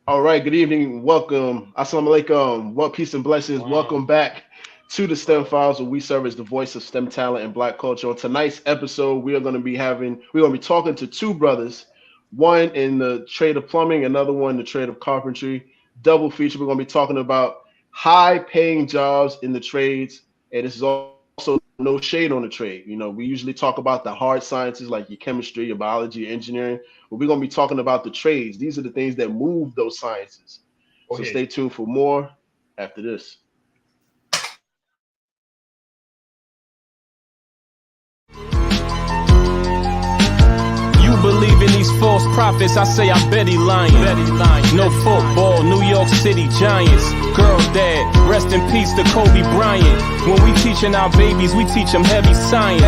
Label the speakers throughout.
Speaker 1: All right, good evening. Welcome. Assalamu alaikum. What peace and blessings.
Speaker 2: Wow.
Speaker 1: Welcome back to the STEM Files, where we serve as the voice of STEM talent and Black culture. On tonight's episode, we're going to be talking to two brothers, one in the trade of plumbing, another one in the trade of carpentry. Double feature. We're going to be talking about high paying jobs in the trades. And this is also no shade on the trade. We usually talk about the hard sciences like your chemistry, your biology, your engineering, but we're going to be talking about the trades. These are the things that move those sciences.
Speaker 2: Go
Speaker 1: So
Speaker 2: ahead.
Speaker 1: stay tuned for more after this.
Speaker 3: You believe in these false prophets, I say I bet he lying. No football, New York City Giants. Girl dad, rest in peace to Kobe Bryant. When we teaching our babies, we teach them heavy science.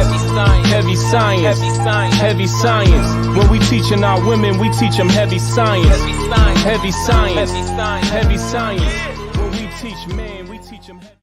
Speaker 3: Heavy science. Heavy science. When we teaching our women, we teach them heavy science. Heavy science. Heavy science. When we teach men, we teach them heavy.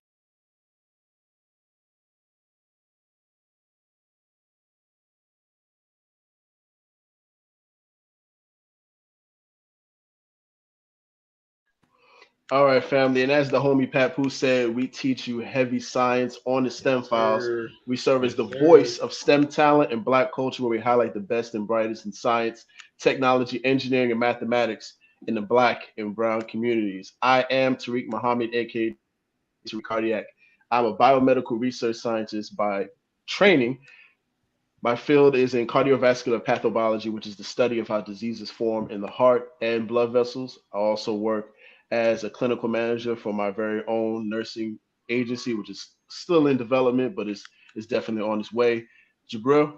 Speaker 1: All right, family. And as the homie Papu said, we teach you heavy science on the STEM
Speaker 2: Yes,
Speaker 1: files.
Speaker 2: sir.
Speaker 1: We serve as
Speaker 2: Yes,
Speaker 1: the
Speaker 2: sir.
Speaker 1: voice of STEM talent and Black culture, where we highlight the best and brightest in science, technology, engineering, and mathematics in the Black and Brown communities. I am Tariq Muhammad, aka Tariq Cardiac. I'm a biomedical research scientist by training. My field is in cardiovascular pathobiology, which is the study of how diseases form in the heart and blood vessels. I also work as a clinical manager for my very own nursing agency, which is still in development, but it's definitely on its way. Jabril,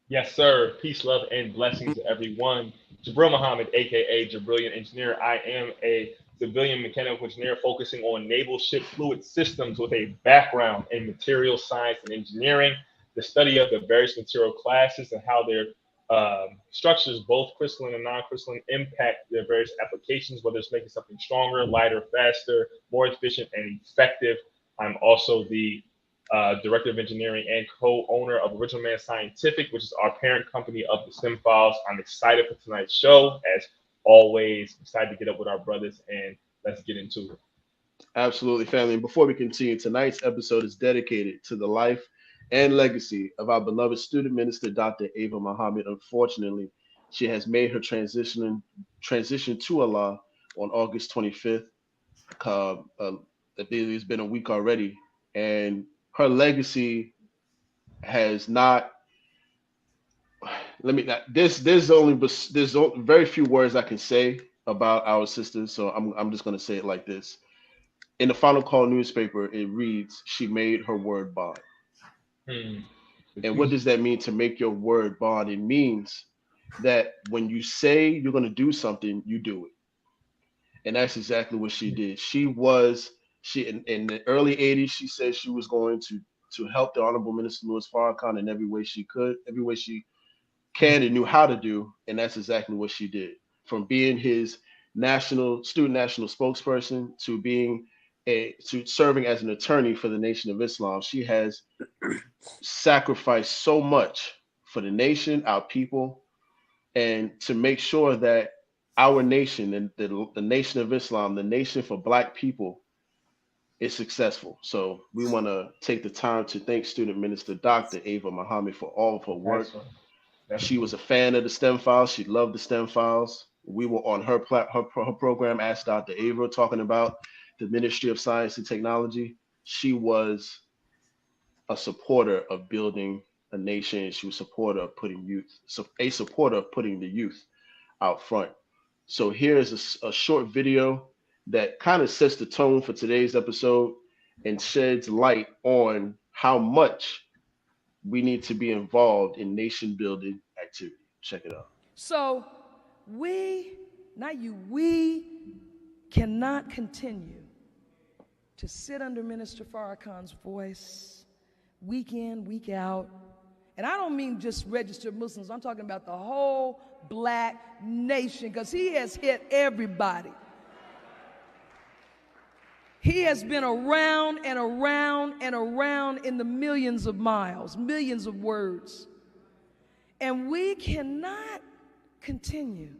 Speaker 2: Yes, sir. Peace, love, and blessings to everyone. Jabril Muhammad, aka Jabrillion Engineer. I am a civilian mechanical engineer focusing on naval ship fluid systems with a background in material science and engineering, the study of the various material classes and how their structures, both crystalline and non-crystalline, impact their various applications, whether it's making something stronger, lighter, faster, more efficient, and effective. I'm also the Director of Engineering and co-owner of Original Man Scientific, which is our parent company of the STEM Files. I'm excited for tonight's show. As always, excited to get up with our brothers and let's get into it.
Speaker 1: absolutely, family. And before we continue, tonight's episode is dedicated to the life and legacy of our beloved student minister, Dr. Ava Muhammad. Unfortunately, she has made her transition to Allah on August 25th. I believe it's been a week already, and her legacy has not. Let me. There's very few words I can say about our sisters, so I'm just gonna say it like this. In the Final Call newspaper, it reads, "She made her word bond."
Speaker 2: Hmm.
Speaker 1: And what does that mean to make your word bond? It means that when you say you're gonna do something, you do it, and that's exactly what she did. She in the early '80s. She said she was going to help the Honorable Minister Louis Farrakhan in every way she could, every way she can and knew how to do, and that's exactly what she did. From being his national spokesperson to being a to serving as an attorney for the Nation of Islam, she has sacrificed so much for the nation, our people, and to make sure that our nation and the Nation of Islam, the nation for Black people, is successful. So we want to take the time to thank student minister Dr. Ava Muhammad for all of her work.
Speaker 2: That's one.
Speaker 1: She
Speaker 2: Definitely.
Speaker 1: was a fan of the STEM files. She loved the STEM files. We were on her program, Ask Dr. Ava, talking about the Ministry of Science and Technology. She was a supporter of building a nation. She was a supporter of putting the youth out front. So here is a short video that kind of sets the tone for today's episode and sheds light on how much we need to be involved in nation building activity. Check it out.
Speaker 4: So we, not you, we cannot continue to sit under Minister Farrakhan's voice week in, week out. And I don't mean just registered Muslims, I'm talking about the whole Black nation, because he has hit everybody. He has been around and around and around in the millions of miles, millions of words. And we cannot continue.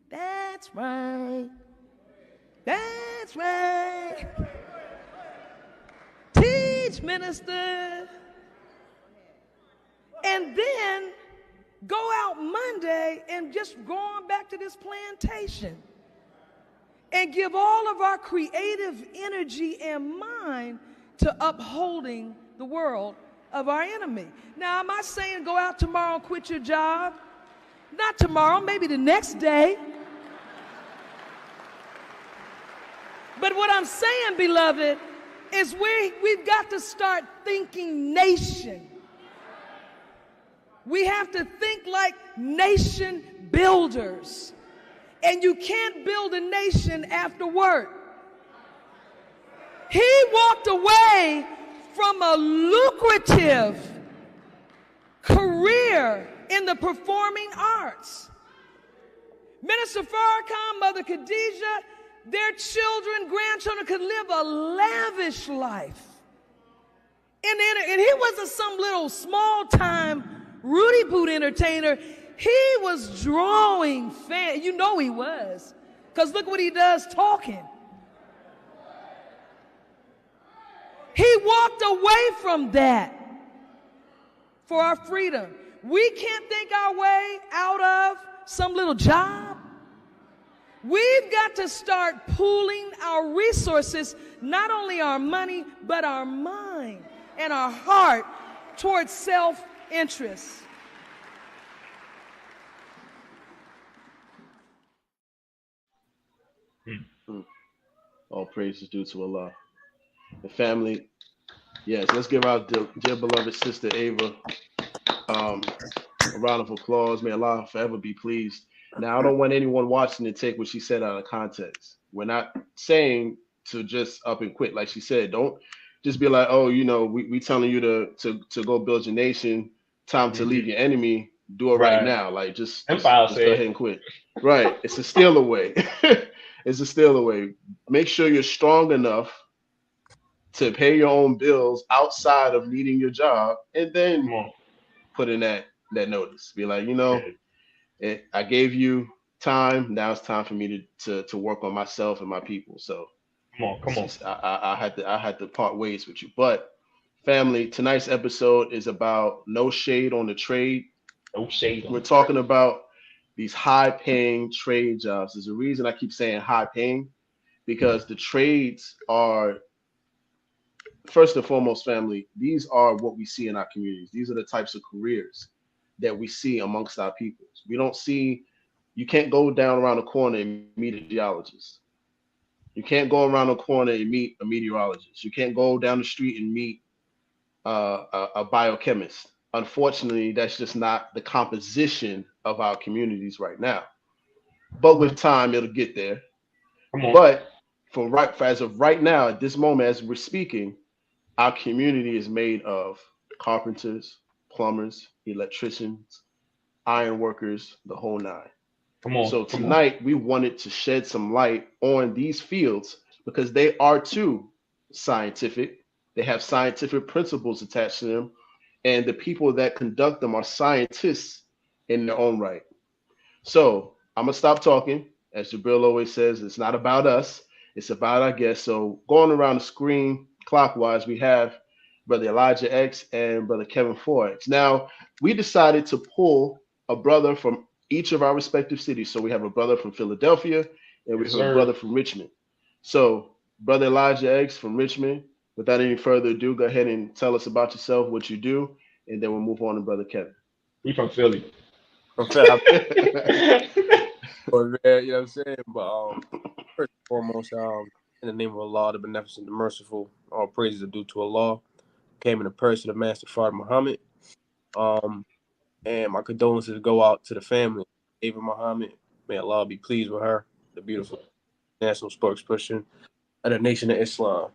Speaker 4: That's right. That's right. Teach, minister. And then go out Monday and just go on back to this plantation and give all of our creative energy and mind to upholding the world of our enemy. Now, am I saying go out tomorrow and quit your job? Not tomorrow, maybe the next day. But what I'm saying, beloved, is we've got to start thinking nation. We have to think like nation builders. And you can't build a nation after work. He walked away from a lucrative career in the performing arts. Minister Farrakhan, Mother Khadijah, their children, grandchildren could live a lavish life. And he wasn't some little small-time Rudy Boot entertainer. He was drawing fans. You know he was. Because look what he does talking. He walked away from that for our freedom. We can't think our way out of some little job. We've got to start pooling our resources, not only our money, but our mind and our heart towards self-interest.
Speaker 1: All praise is due to Allah. The family, yes, let's give our dear beloved sister Ava a round of applause. May Allah forever be pleased. Now, I don't want anyone watching to take what she said out of context. We're not saying to just up and quit. Like she said, don't just be like, oh, you know, we telling you to go build your nation. Time to leave your enemy. Do it right now. Like just go ahead and quit. Right. It's a steal away. It's a steal away. Make sure you're strong enough to pay your own bills outside of needing your job, and then put in that notice. Be like, you know, I gave you time. Now it's time for me to work on myself and my people. So come on. I had to part ways with you. But family, tonight's episode is about no shade on the trade.
Speaker 2: No shade.
Speaker 1: We're talking about these high-paying trade jobs. There's a reason I keep saying high-paying, because the trades are, first and foremost, family, these are what we see in our communities. These are the types of careers that we see amongst our peoples. We don't see, you can't go down around the corner and meet a geologist. You can't go around the corner and meet a meteorologist. You can't go down the street and meet a biochemist. Unfortunately, that's just not the composition of our communities right now. But with time, it'll get there. But as of right now, at this moment, as we're speaking, our community is made of carpenters, plumbers, electricians, iron workers, the whole nine. So tonight, we wanted to shed some light on these fields because they are too scientific. They have scientific principles attached to them. And the people that conduct them are scientists in their own right. So I'm going to stop talking. As Jabril always says, it's not about us. It's about our guests. So going around the screen clockwise, we have Brother Elijah X and Brother Kevin 4X. Now, we decided to pull a brother from each of our respective cities. So we have a brother from Philadelphia and we have a brother from Richmond. So Brother Elijah X from Richmond, without any further ado, go ahead and tell us about yourself, what you do, and then we'll move on to Brother Kevin.
Speaker 2: He from Philly.
Speaker 5: From Philly. You know what I'm saying? But first and foremost, in the name of Allah, the Beneficent, the Merciful, all praises are due to Allah. Came in the person of Master Fard Muhammad. And my condolences go out to the family. Ava Muhammad, may Allah be pleased with her, the beautiful national spokesperson of the Nation of Islam.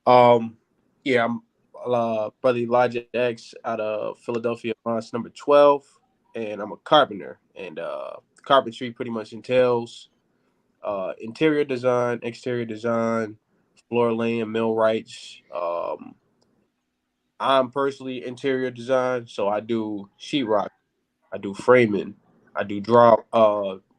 Speaker 5: I'm Brother Elijah X out of Philadelphia, Bronx, number 12, and I'm a carpenter. And carpentry pretty much entails interior design, exterior design, floor laying, millwrights. I'm personally interior design, so I do sheetrock, I do framing, I do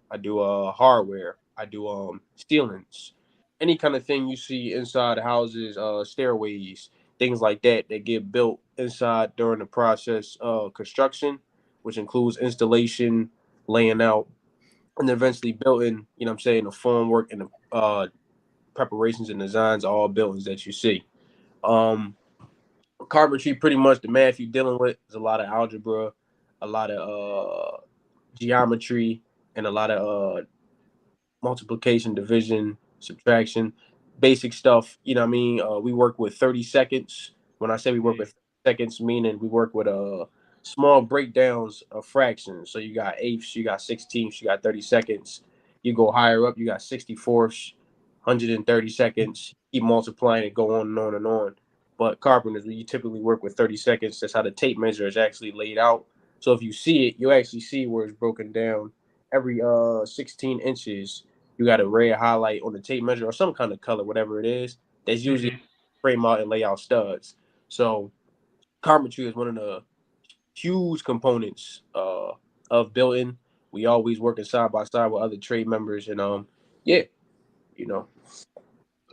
Speaker 5: hardware, I do ceilings, any kind of thing you see inside houses, stairways, things like that get built inside during the process of construction, which includes installation, laying out, and eventually building. You know what I'm saying, the formwork and the preparations and designs of all buildings that you see. Um, Carpentry, pretty much the math you're dealing with is a lot of algebra, a lot of geometry, and a lot of multiplication, division, subtraction, basic stuff. You know what I mean? We work with 30 seconds. When I say we work with 30 seconds, meaning we work with small breakdowns of fractions. So you got eighths, you got sixteenths, you got 30 seconds. You go higher up, you got 64ths, 130 seconds. Keep multiplying and go on and on and on. But carpenters, we typically work with 30 seconds. That's how the tape measure is actually laid out. So if you see it, you actually see where it's broken down. Every 16 inches, you got a red highlight on the tape measure or some kind of color, whatever it is. That's usually frame out and lay out studs. So carpentry is one of the huge components of building. We always working side by side with other trade members, and yeah, you know,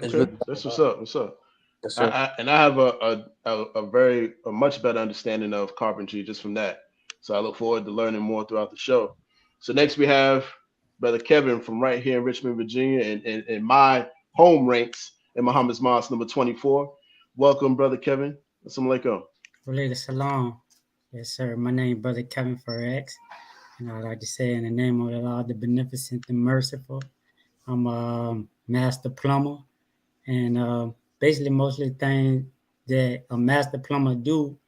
Speaker 5: it's
Speaker 1: Okay,
Speaker 5: really
Speaker 1: that's what's up. What's up?
Speaker 5: yes, sir.
Speaker 1: I have a much better understanding of carpentry just from that. So I look forward to learning more throughout the show. So next we have Brother Kevin from right here in Richmond, Virginia, and in my home ranks in Muhammad's Mosque number 24. Welcome, Brother Kevin. Assalamu alaikum.
Speaker 6: Related Salam. Yes, sir. My name Brother Kevin Forex. And I'd like to say in the name of Allah, the beneficent, the merciful. I'm a master plumber. And basically most of the things that a master plumber do,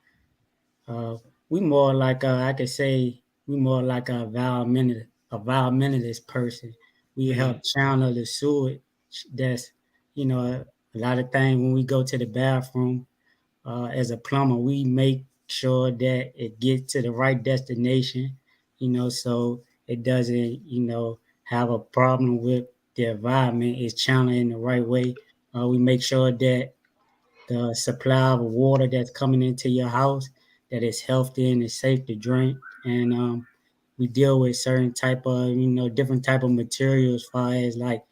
Speaker 6: we more like, I could say, we more like a environmentalist person. We help channel the sewage that's, a lot of times when we go to the bathroom, as a plumber, we make sure that it gets to the right destination, so it doesn't, have a problem with the environment. It's channeled in the right way. We make sure that the supply of water that's coming into your house, that it's healthy and it's safe to drink. And we deal with certain type of, different type of materials as far as like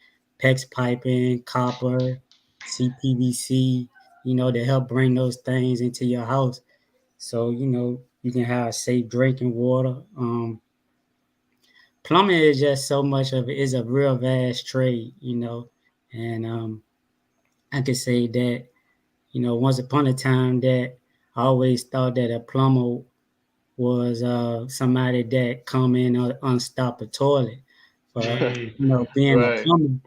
Speaker 6: PEX piping, copper, CPVC, to help bring those things into your house. So, you can have safe drinking water. Plumbing is just so much of it is a real vast trade, and I could say that, once upon a time that I always thought that a plumber was somebody that come in and unstop a toilet. But, being a
Speaker 1: Right.
Speaker 6: plumber,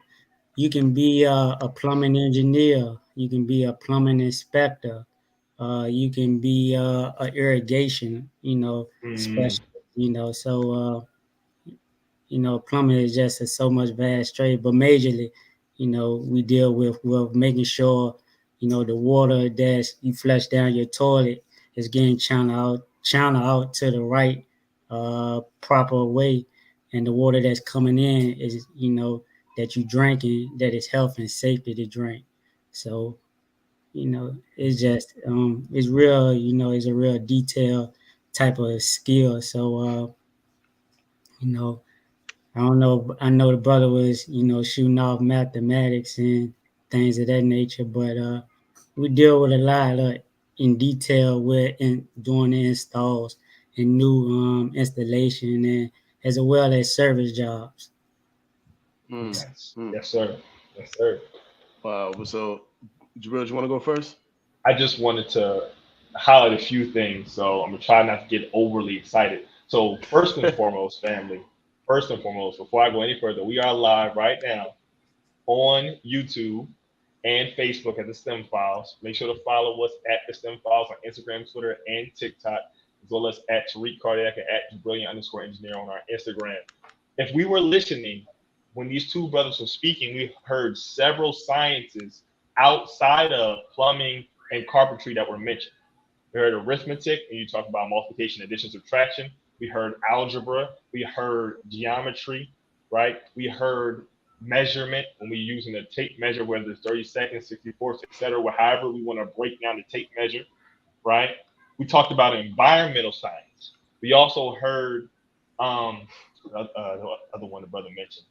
Speaker 6: you can be a plumbing engineer, you can be a plumbing inspector, you can be a irrigation, specialist, so plumbing is just so much vast trade, but majorly, we deal with making sure, the water that you flush down your toilet is getting channeled out to the right proper way, and the water that's coming in is, that you drinking, that is healthy and safety to drink. So, it's just it's real, it's a real detailed type of skill. So you know I don't know. I know the brother was, shooting off mathematics and things of that nature, but we deal with a lot in detail with in doing the installs and new installation and as well as service jobs.
Speaker 1: Mm,
Speaker 2: Yes,
Speaker 1: mm.
Speaker 2: yes, sir. Yes, sir.
Speaker 1: Wow. So, Jabril, do you want to go first?
Speaker 2: I just wanted to highlight a few things, so I'm gonna try not to get overly excited. So first and foremost, family. First and foremost, before I go any further, we are live right now on YouTube and Facebook at the STEM Files. Make sure to follow us at the STEM Files on Instagram, Twitter, and TikTok, as well as at tariqcardiac and at brilliant_engineer on our Instagram. If we were listening when these two brothers were speaking, we heard several sciences outside of plumbing and carpentry that were mentioned. We heard arithmetic, and you talk about multiplication, addition, subtraction. We heard algebra. We heard geometry, right? We heard measurement when we're using a tape measure, whether it's 30 seconds, 64, etc., however we want to break down the tape measure, right? We talked about environmental science. We also heard the other one the brother mentioned.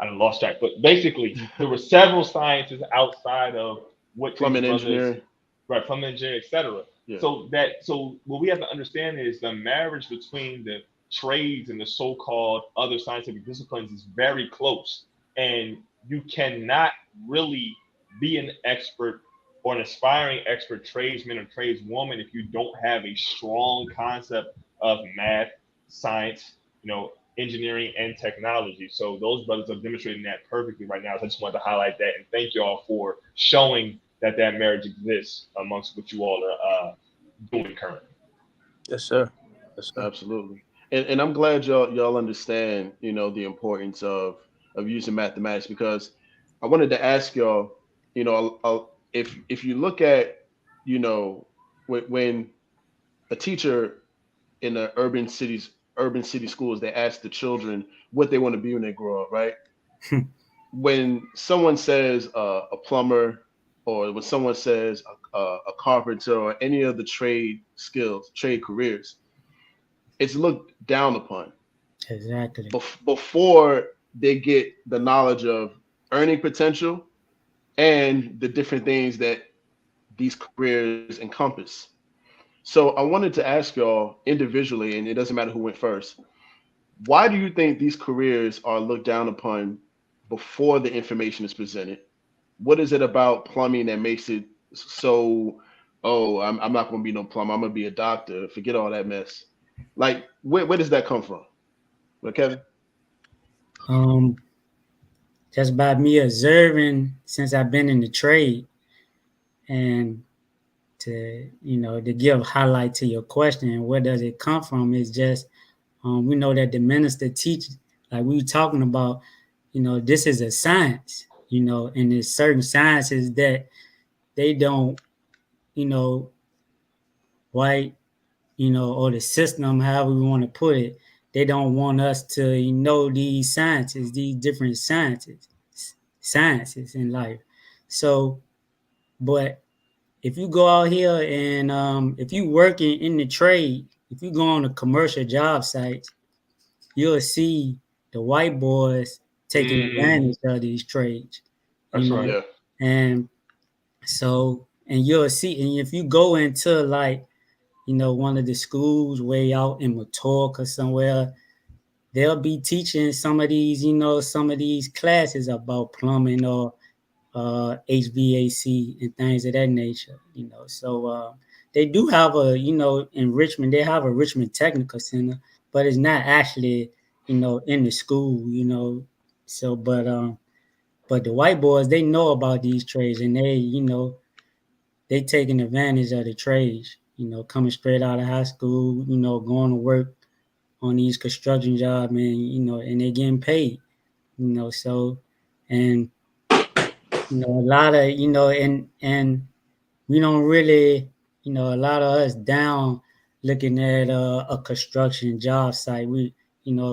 Speaker 2: I done lost track, but basically there were several sciences outside of what these
Speaker 1: Plumbing,
Speaker 2: brothers,
Speaker 1: engineering.
Speaker 2: right, plumbing engineering, etc.
Speaker 1: Yeah.
Speaker 2: So what we have to understand is the marriage between the trades and the so-called other scientific disciplines is very close, and you cannot really be an expert or an aspiring expert tradesman or tradeswoman if you don't have a strong concept of math, science, engineering and technology. So those brothers are demonstrating that perfectly right now. So I just wanted to highlight that and thank y'all for showing that marriage exists amongst what you all are doing currently.
Speaker 5: Yes, sir. Yes, sir.
Speaker 1: Absolutely. And I'm glad y'all understand, the importance of using mathematics, because I wanted to ask y'all, if you look at, when a teacher in the urban city schools, they ask the children what they want to be when they grow up, right? When someone says a plumber, or when someone says a carpenter, or any of the trade careers, it's looked down upon
Speaker 6: Exactly.
Speaker 1: before they get the knowledge of earning potential and the different things that these careers encompass. So I wanted to ask y'all individually, and it doesn't matter who went first, why do you think these careers are looked down upon before the information is presented? What is it about plumbing that makes it so, oh, I'm not going to be no plumber, I'm going to be a doctor, forget all that mess? Like, where does that come from? Well, Kevin?
Speaker 6: Um, just by me observing since I've been in the trade, and to give highlight to your question, where does it come from? Is just we know that the minister teaches, like we were talking about, this is a science, and there's certain sciences that they don't, you know, white, or the system, however we want to put it, they don't want us to know these sciences, these different sciences in life. So, but if you go out here and if you working in the trade, if you go on a commercial job sites, you'll see the white boys taking advantage of these trades,
Speaker 2: That's right.
Speaker 1: Yeah.
Speaker 6: and so, and you'll see, and if you go into like, one of the schools way out in Matork or somewhere, they'll be teaching some of these classes about plumbing or HVAC and things of that nature, So they do have in Richmond, they have a Richmond Technical Center, but it's not actually, in the school, So, but the white boys, they know about these trades, and they taking advantage of the trades, coming straight out of high school, going to work on these construction jobs, and they getting paid, So, and a lot of, and we don't really, a lot of us down looking at a construction job site. We,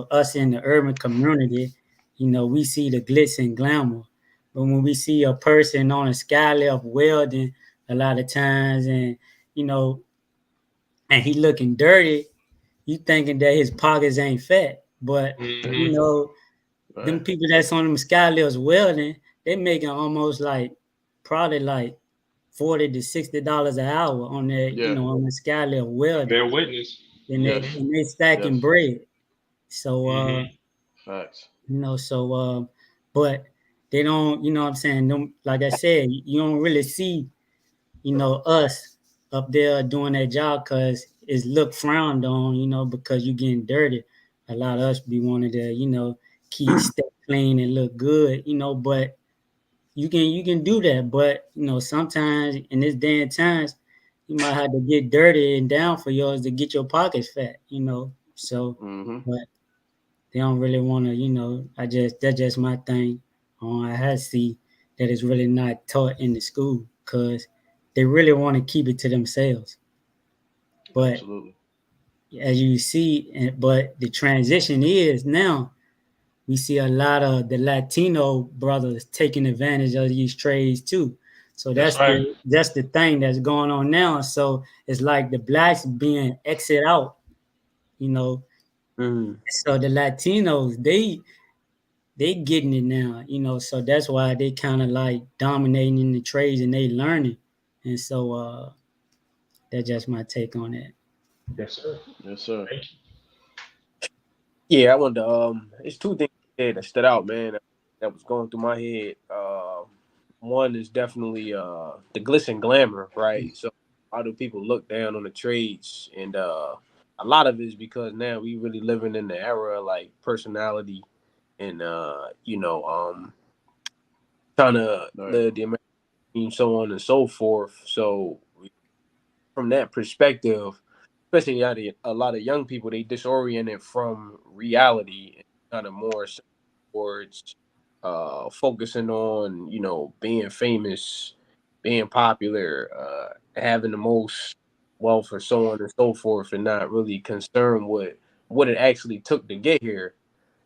Speaker 6: us in the urban community, we see the glitz and glamour. But when we see a person on a skylift welding a lot of times, and, and he looking dirty, you thinking that his pockets ain't fat. But, them
Speaker 1: Right.
Speaker 6: people that's on them skylifts welding, they making almost probably like $40 to $60 an hour on their,
Speaker 1: Yeah.
Speaker 6: on the skylift welding,
Speaker 2: Bear witness.
Speaker 6: and
Speaker 1: Yes.
Speaker 6: they stacking
Speaker 1: Yes.
Speaker 6: bread. So
Speaker 1: Facts.
Speaker 6: but they don't, what I'm saying, like I said, you don't really see, us up there doing that job because it's looked frowned on, because you're getting dirty. A lot of us be wanting to, keep stay clean and look good, but you can do that. But sometimes in this day and times, you might have to get dirty and down for yours to get your pockets fat, So,
Speaker 1: Mm-hmm.
Speaker 6: but they don't really want to, that's just my thing. I had to see that it's really not taught in the school because they really want to keep it to themselves. But
Speaker 1: Absolutely.
Speaker 6: as you see, but the transition is now we see a lot of the Latino brothers taking advantage of these trades too. So
Speaker 2: That's
Speaker 6: that's
Speaker 2: right.
Speaker 6: the thing that's going on now. So it's like the blacks being exit out,
Speaker 5: Mm.
Speaker 6: So the Latinos, they getting it now, so that's why they kind of like dominating in the trades and they learning. And so that's just my take on it.
Speaker 2: Yes, sir.
Speaker 1: Yes, sir.
Speaker 2: Thank you.
Speaker 5: Yeah, I wanted to it's two things there that stood out, man, that was going through my head. One is definitely the glitz and glamour, right? So how do people look down on the trades? And a lot of it is because now we really living in the era of like personality and trying to
Speaker 1: Right.
Speaker 5: live the American dream, so on and so forth. So from that perspective, especially a lot of young people, they disoriented from reality and kind of more so towards focusing on, being famous, being popular, having the most wealth, or so on and so forth, and not really concerned with what it actually took to get here.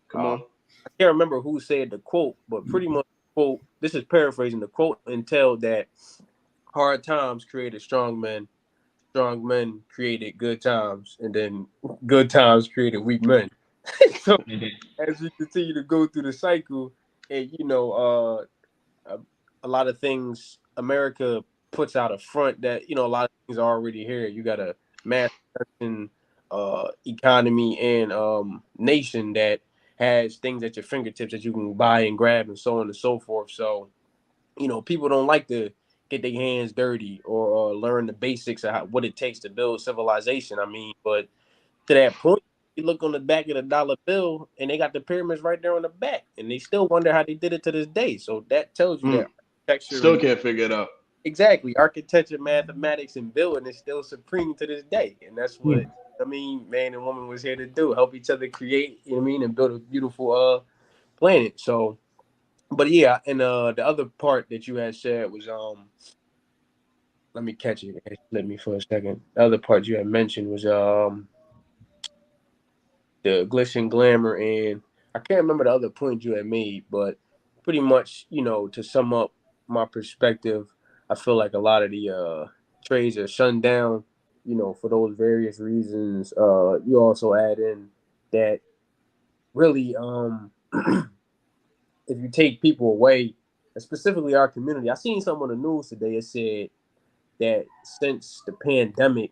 Speaker 1: Come on.
Speaker 5: I can't remember who said the quote, but pretty much quote. This is paraphrasing the quote, entailed that hard times created strong men created good times, and then good times created weak men. So as we continue to go through the cycle, and a lot of things America puts out a front that a lot of things are already here. You got a mass production economy and nation that has things at your fingertips that you can buy and grab and so on and so forth. So people don't like to get their hands dirty or learn the basics of what it takes to build civilization. I mean, but to that point, you look on the back of the dollar bill and they got the pyramids right there on the back, and they still wonder how they did it to this day. So that tells you that
Speaker 1: Mm.
Speaker 5: architecture
Speaker 1: Still
Speaker 5: and
Speaker 1: can't figure it out.
Speaker 5: exactly architecture, mathematics, and building is still supreme to this day, and that's what
Speaker 6: Hmm.
Speaker 5: man and woman was here to do: help each other create, and build a beautiful planet. So, but yeah, and the other part that you had said was let me catch it. Let me for a second. The other part you had mentioned was the glitz and glamour, and I can't remember the other point you had made, but pretty much, to sum up my perspective, I feel like a lot of the trades are shut down, for those various reasons. You also add in that really, if you take people away, specifically our community, I seen something on the news today. It said that since the pandemic,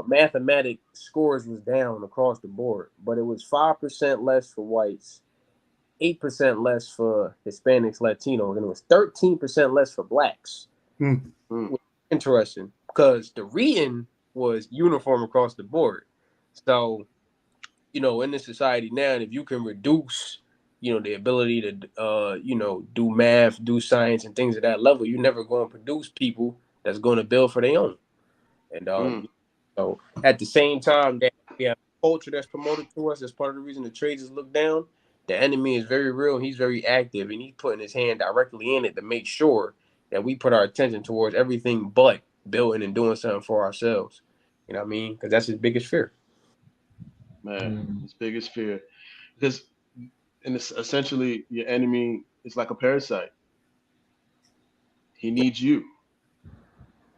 Speaker 5: mathematic scores was down across the board, but it was 5% less for whites, 8% less for Hispanics, Latinos, and it was 13% less for blacks.
Speaker 6: Hmm.
Speaker 1: Mm.
Speaker 5: Which is interesting because the reading was uniform across the board. So, in this society now, if you can reduce, the ability to, do math, do science, and things at that level, you're never going to produce people that's going to build for their own. And
Speaker 1: Mm.
Speaker 5: so at the same time that we have culture that's promoted to us as part of the reason the trades is looked down, the enemy is very real. He's very active, and he's putting his hand directly in it to make sure that we put our attention towards everything but building and doing something for ourselves. You know what I mean? Because that's his biggest fear.
Speaker 1: Man,
Speaker 2: Mm.
Speaker 1: his biggest fear. Because and it's essentially your enemy is like a parasite. He needs you.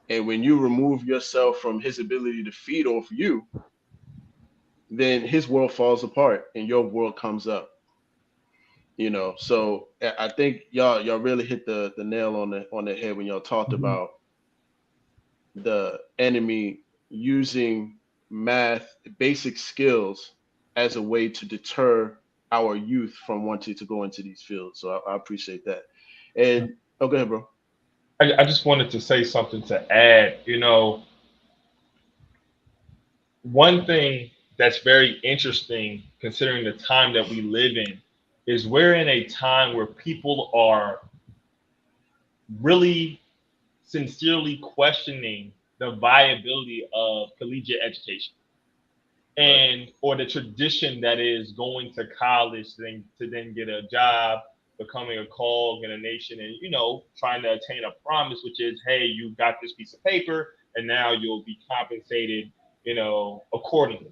Speaker 1: And when you remove yourself from his ability to feed off you, then his world falls apart and your world comes up. So I think y'all really hit the nail on the head when y'all talked
Speaker 6: Hmm.
Speaker 1: about the enemy using math basic skills as a way to deter our youth from wanting to go into these fields. So I appreciate that. And oh, go ahead, bro.
Speaker 2: I just wanted to say something to add. One thing that's very interesting considering the time that we live in is we're in a time where people are really sincerely questioning the viability of collegiate education
Speaker 1: Right.
Speaker 2: and or the tradition that is going to college to then get a job, becoming a cog in a nation, and trying to attain a promise, which is, hey, you got this piece of paper, and now you'll be compensated, accordingly.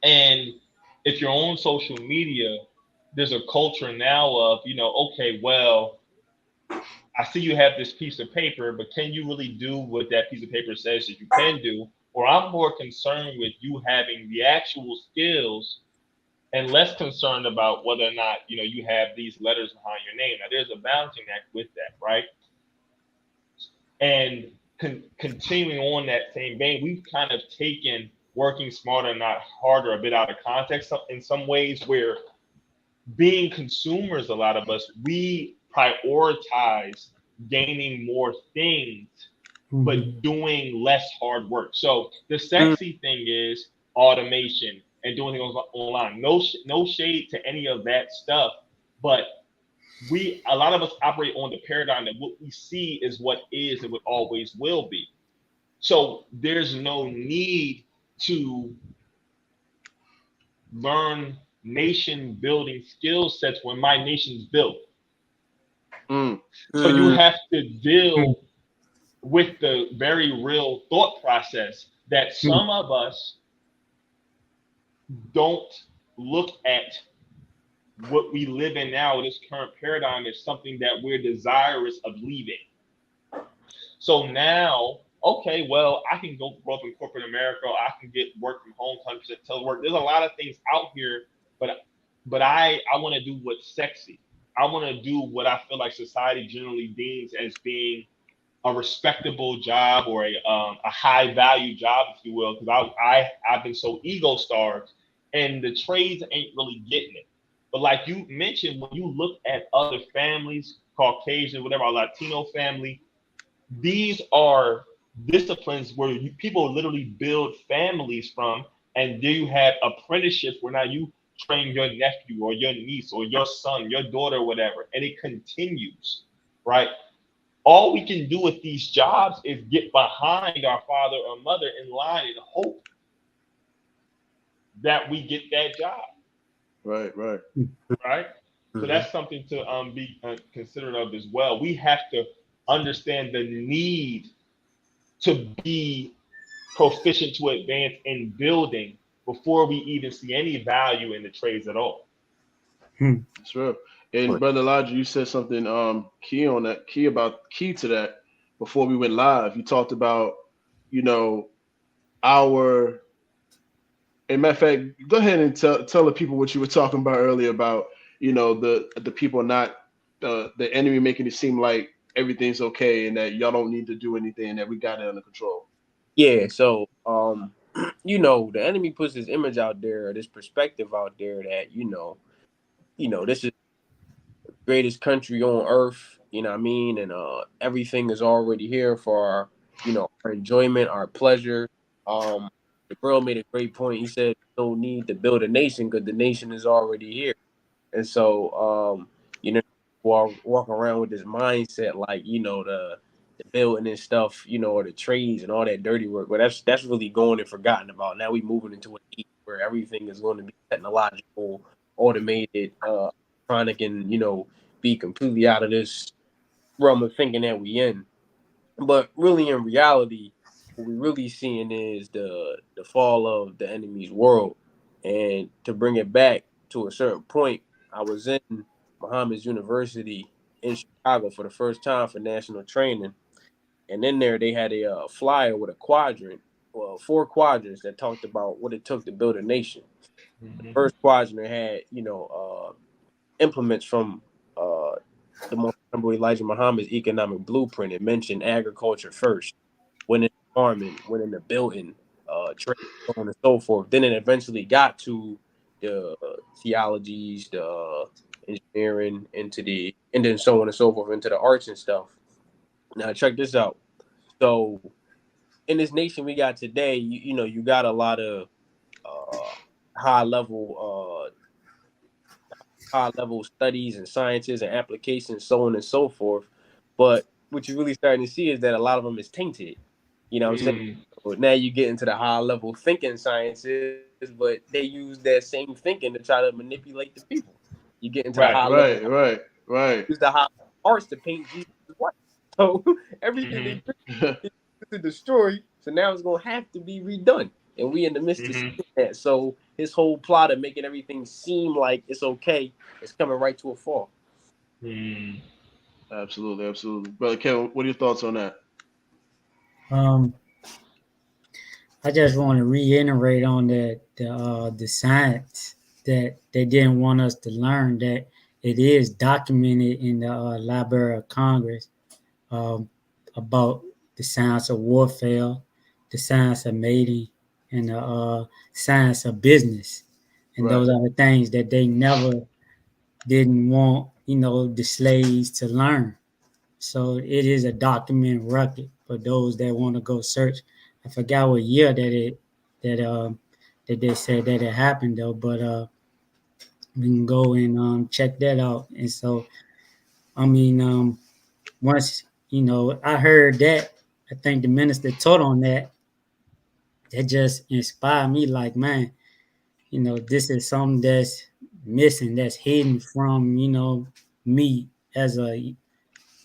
Speaker 2: And if you're on social media, there's a culture now of, okay, well, I see you have this piece of paper, but can you really do what that piece of paper says that you can do? Or I'm more concerned with you having the actual skills and less concerned about whether or not you have these letters behind your name. Now, there's a balancing act with that, right? And continuing on that same vein, we've kind of taken working smarter, not harder, a bit out of context in some ways, where being consumers, a lot of us, we prioritize gaining more things, but doing less hard work. So the sexy thing is automation and doing things online. No shade to any of that stuff, but a lot of us operate on the paradigm that what we see is what is and what always will be. So there's no need to learn nation building skill sets when my nation's built. So you have to deal with the very real thought process that some of us don't look at what we live in now, this current paradigm, is something that we're desirous of leaving. So now, okay, well, I can grow up in corporate America. I can get work from home, 100% telework. There's a lot of things out here, but I want to do what's sexy. I want to do what I feel like society generally deems as being a respectable job or a high value job, if you will, because I've been so ego starved, and the trades ain't really getting it. But like you mentioned, when you look at other families, Caucasian, whatever, our Latino family, these are disciplines where people literally build families from, and there you have apprenticeships where now you train your nephew or your niece or your son, your daughter, or whatever, and it continues, right? All we can do with these jobs is get behind our father or mother in line and hope that we get that job.
Speaker 1: Right.
Speaker 2: So that's something to be considerate of as well. We have to understand the need to be proficient to advance in building before we even see any value in the trades at all.
Speaker 1: That's real. And Brother Elijah, you said something key to that before we went live. You talked about, our. And matter of fact, go ahead and tell the people what you were talking about earlier about, the people not the enemy making it seem like everything's okay and that y'all don't need to do anything and that we got it under control.
Speaker 5: Yeah. So, the enemy puts this image out there, this perspective out there that, this is the greatest country on earth, you know what I mean? And everything is already here for our, our enjoyment, our pleasure. The bro made a great point. He said, no need to build a nation because the nation is already here. And so, walk around with this mindset, like, the building and stuff, or the trades and all that dirty work. But that's really going and forgotten about. Now we moving into an age where everything is going to be technological, automated, electronic, and, be completely out of this realm of thinking that we in. But really, in reality, what we're really seeing is the fall of the enemy's world. And to bring it back to a certain point, I was in Muhammad's University in Chicago for the first time for national training. And in there, they had a flyer with a quadrant, 4 quadrants that talked about what it took to build a nation. The first quadrant had, implements from the most honorable Elijah Muhammad's economic blueprint. It mentioned agriculture first, went into farming, went into building, trade, so on and so forth. Then it eventually got to the theologies, the engineering, and then so on and so forth, into the arts and stuff. Now check this out. So in this nation we got today, you got a lot of high level studies and sciences and applications, so on and so forth. But what you're really starting to see is that a lot of them is tainted. You know what I'm saying? But now you get into the high level thinking sciences, but they use that same thinking to try to manipulate the people. You get into the high level.
Speaker 1: Right.
Speaker 5: Use the high arts to paint Jesus white. So everything they to destroy. So now it's gonna have to be redone. And we in the midst of seeing that. So his whole plot of making everything seem like it's okay is coming right to a fall.
Speaker 1: Absolutely. Brother Kevin, what are your thoughts on that?
Speaker 6: I just want to reiterate on that the science that they didn't want us to learn, that it is documented in the Library of Congress, um, about the science of warfare, the science of mating, and the science of business. And
Speaker 1: Right.
Speaker 6: those are the things that they never didn't want, the slaves to learn. So it is a documented record for those that want to go search. I forgot what year that they said that it happened though, but we can go and check that out. And so, I mean, once I heard that, I think the minister taught on that. That just inspired me. Like, man, this is something that's missing, that's hidden from me as a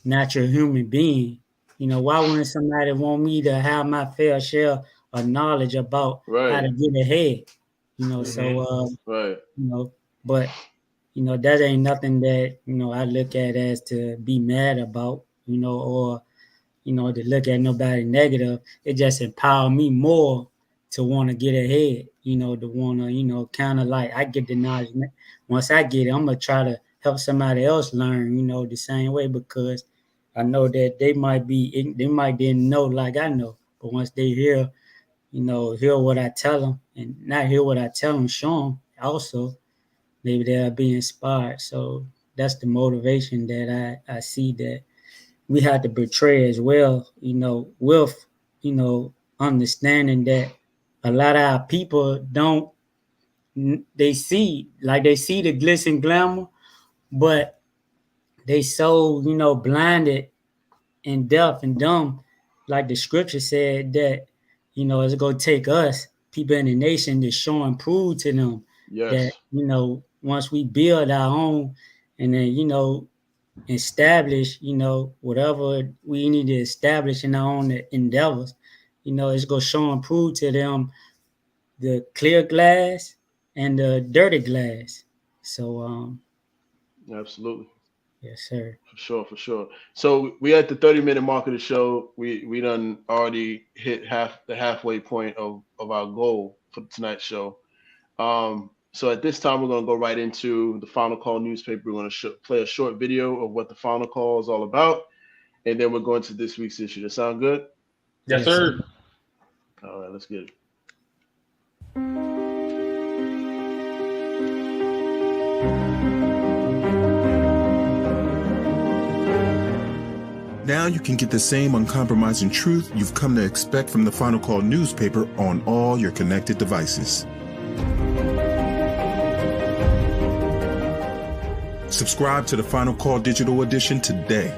Speaker 6: natural human being. Why wouldn't somebody want me to have my fair share of knowledge about how
Speaker 1: Right.
Speaker 6: to get ahead? So
Speaker 1: Right.
Speaker 6: but that ain't nothing that I look at as to be mad about, or to look at nobody negative. It just empowered me more to want to get ahead, to want to, kind of like I get the knowledge. Once I get it, I'm going to try to help somebody else learn, the same way, because I know that they might didn't know like I know, but once they hear what I tell them, and not hear what I tell them, show them also, maybe they'll be inspired. So that's the motivation that I see that we had to portray as well, with, understanding that a lot of our people don't, they see the glitz and glamour, but they so, blinded and deaf and dumb, like the scripture said, that, it's going to take us, people in the nation, to show and prove to them that,
Speaker 1: Yes.
Speaker 6: once we build our own and then, establish, whatever we need to establish in our own endeavors, it's going to show and prove to them the clear glass and the dirty glass. So,
Speaker 1: Absolutely.
Speaker 6: yes, sir.
Speaker 1: For sure. For sure. So we at the 30-minute mark of the show. We done already hit the halfway point of our goal for tonight's show. So at this time, we're going to go right into the Final Call newspaper. We're going to play a short video of what the Final Call is all about, and then we're going to this week's issue. That sound good?
Speaker 2: Yes,
Speaker 6: Yes,
Speaker 2: sir.
Speaker 1: All right, let's get it.
Speaker 7: Now you can get the same uncompromising truth you've come to expect from the Final Call newspaper on all your connected devices. Subscribe to the Final Call Digital Edition today.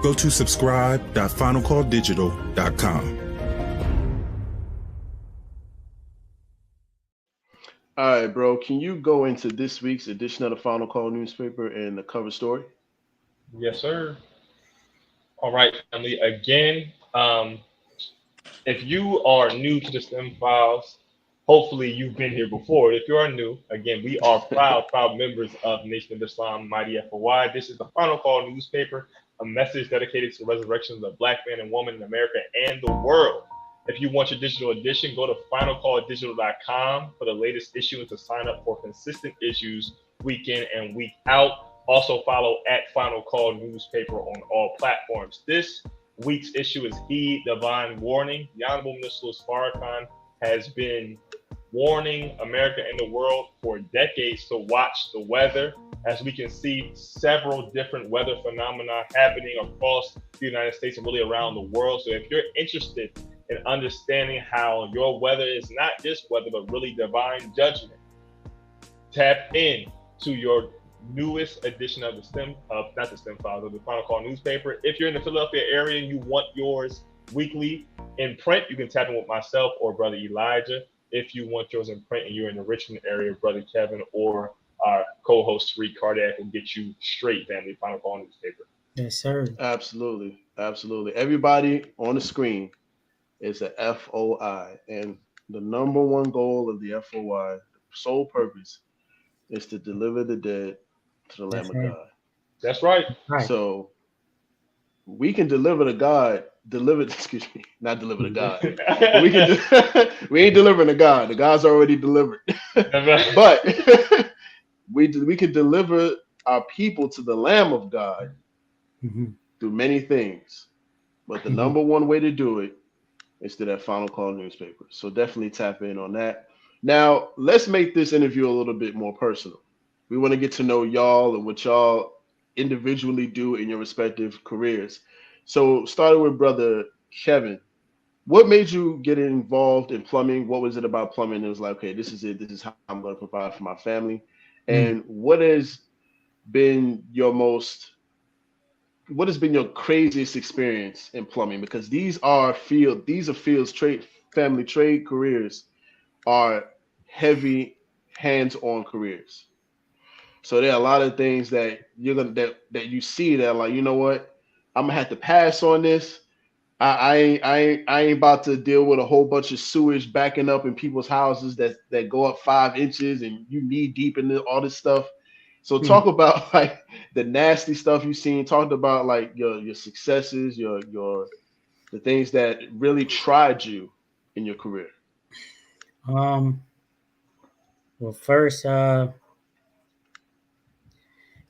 Speaker 7: Go to subscribe.finalcalldigital.com.
Speaker 1: All right, bro. Can you go into this week's edition of the Final Call newspaper and the cover story?
Speaker 2: Yes, sir. All right, family. Again, if you are new to the STEM Files, hopefully you've been here before. If you are new, again, we are proud members of Nation of Islam, Mighty FOI. This is the Final Call newspaper, a message dedicated to the resurrection of the Black man and woman in America and the world. If you want your digital edition, go to finalcalldigital.com for the latest issue and to sign up for consistent issues week in and week out. Also follow at Final Call newspaper on all platforms. This week's issue is Heed Divine Warning. The Honorable Minister Farrakhan has been warning America and the world for decades to watch the weather, as we can see several different weather phenomena happening across the United States and really around the world. So if you're interested in understanding how your weather is not just weather, but really divine judgment, tap in to your newest edition of the Files, of the Final Call newspaper. If you're in the Philadelphia area and you want yours weekly in print, you can tap in with myself or Brother Elijah. If you want yours in print and you're in the Richmond area, Brother Kevin or our co-host tariqcardiac will get you straight, family, Final Call newspaper.
Speaker 6: Yes, sir.
Speaker 1: Absolutely. Absolutely. Everybody on the screen is a FOI, and the number one goal of the FOI, the sole purpose, is to deliver the dead to the Lamb of God.
Speaker 2: That's right.
Speaker 6: Right.
Speaker 1: So we can deliver to God deliver. Excuse me, not deliver to God. We can. We ain't delivering to God. The God's already delivered. But we can deliver our people to the Lamb of God
Speaker 6: Mhm.
Speaker 1: through many things. But the
Speaker 6: Mhm.
Speaker 1: number one way to do it is to that Final Call newspaper. So definitely tap in on that. Now, let's make this interview a little bit more personal. We want to get to know y'all and what y'all individually do in your respective careers. So, starting with brother Kevin, what made you get involved in plumbing? What was it about plumbing that was like, okay, this is it. This is how I'm going to provide for my family.
Speaker 6: Mm.
Speaker 1: And been your most what has been your craziest experience in plumbing? Because these are fields, trade, family trade careers are heavy hands-on careers. So there are a lot of things that that you see that like, you know what, I'm gonna have to pass on this. I ain't about to deal with a whole bunch of sewage backing up in people's houses that go up 5 inches and you knee deep in all this stuff. So
Speaker 6: Mm.
Speaker 1: talk about like the nasty stuff you've seen. Talk about like your successes, your the things that really tried you in your career.
Speaker 6: Um, well, first, it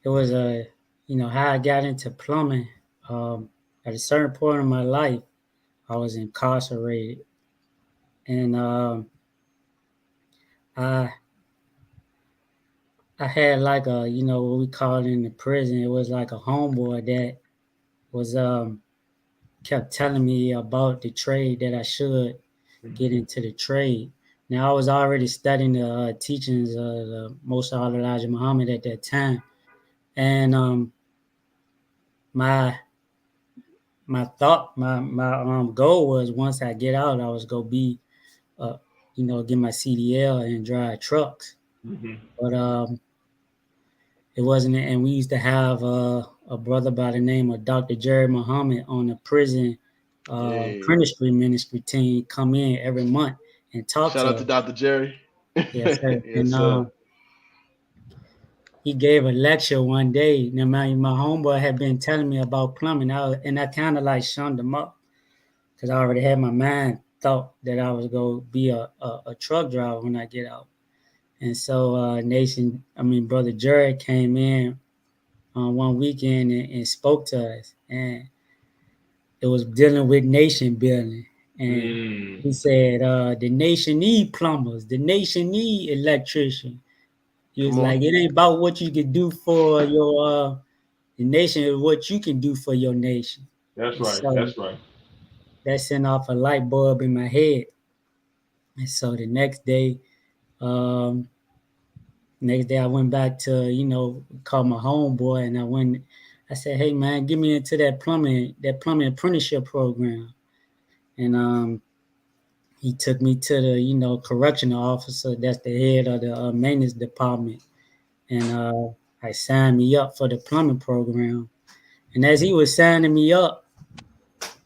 Speaker 6: was how I got into plumbing. At a certain point in my life, I was incarcerated, and I I had like a what we call it in the prison. It was like a homeboy that was kept telling me about the trade that I should get into the trade. Now I was already studying the teachings of the Most High Elijah Muhammad at that time, and my my goal was once I get out, I was gonna be uh get my CDL and drive trucks.
Speaker 2: Mm-hmm.
Speaker 6: But it wasn't, and we used to have a brother by the name of Dr. Jerry Muhammad on the prison
Speaker 1: Hey,
Speaker 6: apprenticeship ministry team come in every month and talk
Speaker 1: shout
Speaker 6: to
Speaker 1: out to
Speaker 6: us.
Speaker 1: Dr. Jerry.
Speaker 6: Yes, sir.
Speaker 1: Yes,
Speaker 6: And
Speaker 1: sir.
Speaker 6: he gave a lecture one day. Now, my homeboy had been telling me about plumbing, and I kind of like shunned him up because I already had my mind thought that I was going to be a truck driver when I get out. And so Brother Jerry came in on one weekend and spoke to us. And it was dealing with nation building. And
Speaker 2: Mm.
Speaker 6: he said, the nation need plumbers. The nation need electricians. He was
Speaker 1: Come on.
Speaker 6: like, it ain't about what you can do for your the nation, is what you can do for your nation.
Speaker 2: That's
Speaker 6: And
Speaker 2: right.
Speaker 6: so
Speaker 2: That's right.
Speaker 6: that sent off a light bulb in my head. And so the um, next day I went back to, call my homeboy and I said, hey man, get me into that plumbing apprenticeship program. And he took me to the, correctional officer, that's the head of the maintenance department. And I signed me up for the plumbing program. And as he was signing me up,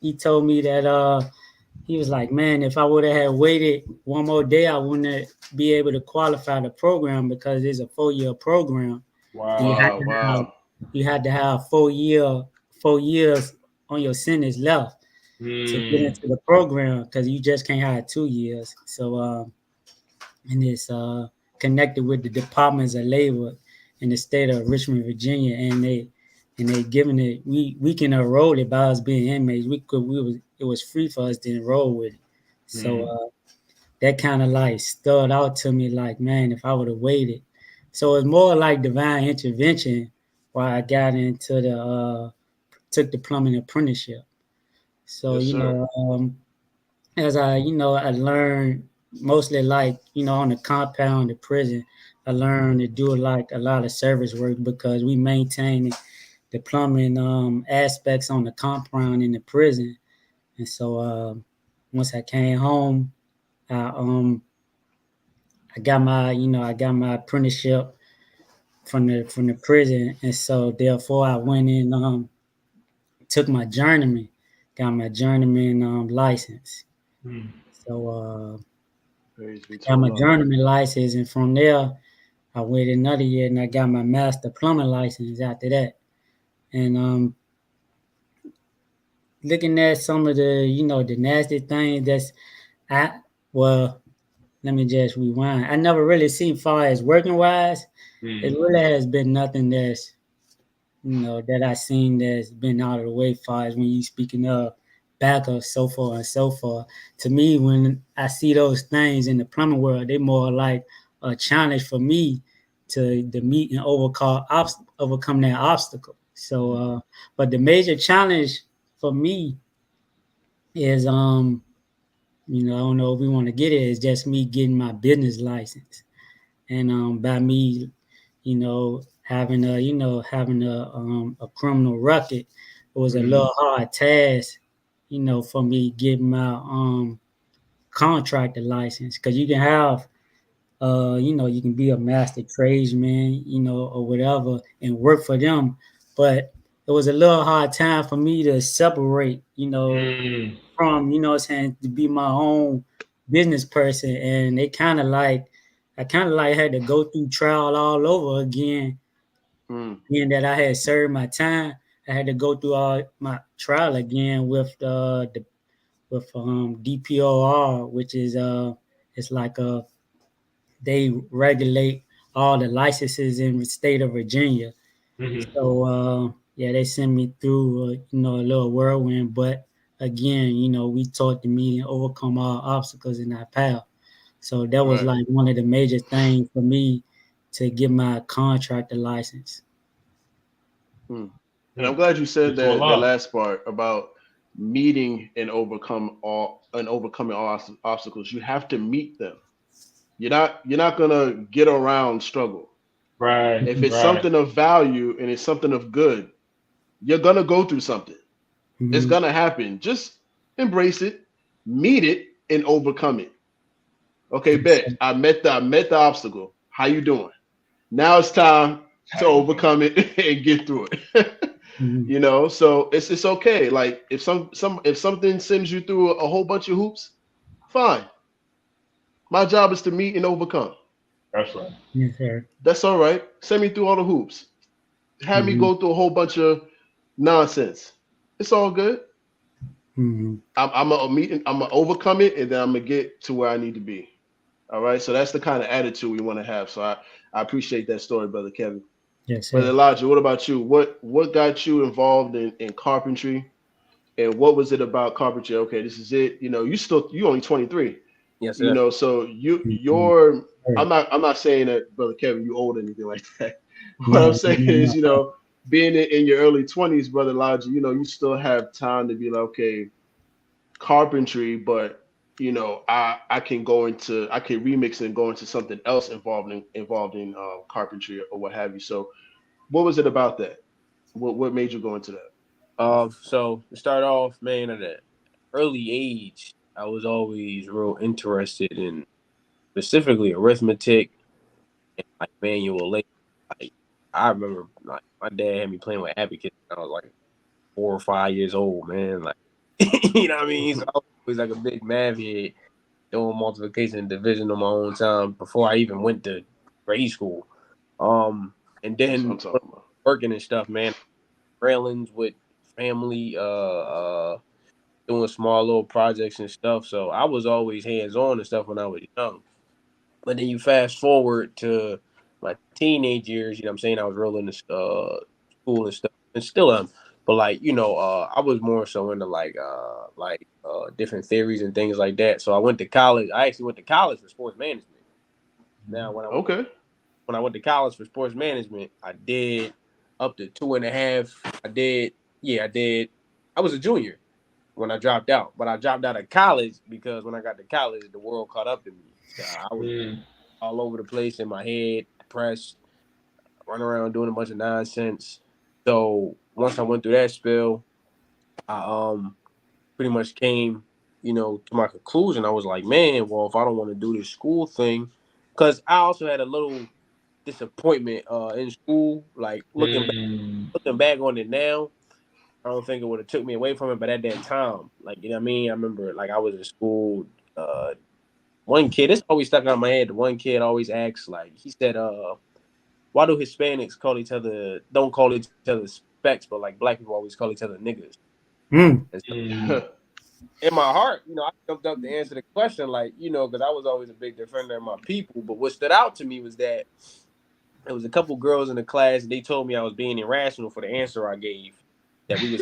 Speaker 6: he told me that he was like, man, if I would have had waited one more day, I wouldn't be able to qualify the program because it's a 4-year program. And
Speaker 2: Wow.
Speaker 1: Wow, wow.
Speaker 6: you had to have 4 years on your sentence left to get
Speaker 2: Mm.
Speaker 6: into the program because you just can't have 2 years. So and it's connected with the departments of labor in the state of Richmond, Virginia, and they giving it. We can enroll it by us being inmates. It was free for us to enroll with it. So
Speaker 2: Mm.
Speaker 6: that kind of like stood out to me. Like, man, if I would have waited. So it's more like divine intervention why I got into took the plumbing apprenticeship. So
Speaker 1: Yes, sir.
Speaker 6: as I learned mostly like, on the compound, the prison, I learned to do like a lot of service work because we maintain the plumbing aspects on the compound in the prison. And so once I came home, I I got my apprenticeship from the prison. And so therefore I went in, took my journeyman, got my journeyman license.
Speaker 2: Mm.
Speaker 6: So
Speaker 1: Praise be to
Speaker 6: got my
Speaker 1: Allah.
Speaker 6: journeyman license, and from there, I waited another year, and I got my master plumbing license after that. And looking at some of the the nasty things that's I well, let me just rewind. I never really seen far as working wise. It really has been nothing that's that I seen that's been out of the way far as when you speaking of backup, so forth and so forth. To me, when I see those things in the plumbing world, they more like a challenge for me to meet and overcome that obstacle. So, but the major challenge for me is I don't know if we want to get it, is just me getting my business license. And by me, having a criminal record, it was a little hard task, for me getting my contractor license, because you can have you can be a master tradesman, or whatever, and work for them. But it was a little hard time for me to separate, from, what I'm saying, to be my own business person. And I kind of like had to go through trial all over again. Being that I had served my time, I had to go through all my trial again with DPOR, which is it's like they regulate all the licenses in the state of Virginia. So yeah, they sent me through a little whirlwind, but again, we taught to me and overcome all obstacles in our path. So that was like one of the major things for me to get my contractor license.
Speaker 1: And I'm glad you said that last part about meeting and overcoming all obstacles. You have to meet them. You're not gonna get around struggle.
Speaker 2: Right.
Speaker 1: If it's something of value and it's something of good, you're gonna go through something. It's gonna happen. Just embrace it, meet it, and overcome it. Okay, bet. I met the obstacle. How you doing? Now it's time to overcome it and get through it. So it's okay. Like if if something sends you through a whole bunch of hoops, fine. My job is to meet and overcome.
Speaker 2: That's right.
Speaker 6: Yes, sir.
Speaker 1: That's all right. Send me through all the hoops. Have me go through a whole bunch of nonsense. It's all good. I'm gonna meet. I'm gonna overcome it, and then I'm gonna get to where I need to be. All right. So that's the kind of attitude we want to have. So I appreciate that story, brother Kevin.
Speaker 6: Yes, sir.
Speaker 1: Brother Elijah, what about you? What got you involved in carpentry, and what was it about carpentry? Okay, this is it. You only 23.
Speaker 5: Yes, sir.
Speaker 1: So you're. I'm not saying that, brother Kevin, you old or anything like that. What I'm saying is, being in your early 20s, brother Elijah, you still have time to be like, okay, carpentry, but I can remix and go into something else involved in carpentry or what have you. So what was it about that? What made you go into that?
Speaker 5: So to start off, man, at an early age, I was always real interested in specifically arithmetic and like manual labor. Like I remember, like my dad had me playing with abacus when I was like 4 or 5 years old, man. Like you know what I mean? So I was always like a big math head, doing multiplication and division on my own time before I even went to grade school. And then working and stuff, man. Railings with family, doing small little projects and stuff. So I was always hands on and stuff when I was young. But then you fast forward to my teenage years, what I'm saying? I was real into school and stuff, and still am. But like, I was more so into like different theories and things like that. So I went to college. I actually went to college for sports management. Now when I went to college for sports management, I did up to 2.5. I did. I was a junior when I dropped out, but I dropped out of college because when I got to college, the world caught up to me. So I was all over the place in my head, depressed, running around doing a bunch of nonsense. So once I went through that spell, I pretty much came, to my conclusion. I was like, man, well, if I don't want to do this school thing, because I also had a little disappointment in school. Like looking back on it now, I don't think it would have took me away from it. But at that time, like I mean, I remember like I was in school. One kid, this always stuck out in my head. The one kid always asks, like he said, why do Hispanics don't call each other specs, but like black people always call each other niggas?
Speaker 6: Mm.
Speaker 5: And so
Speaker 2: Mm.
Speaker 5: in my heart, I jumped up to answer the question, like, because I was always a big defender of my people. But what stood out to me was that there was a couple girls in the class. They told me I was being irrational for the answer I gave. That we was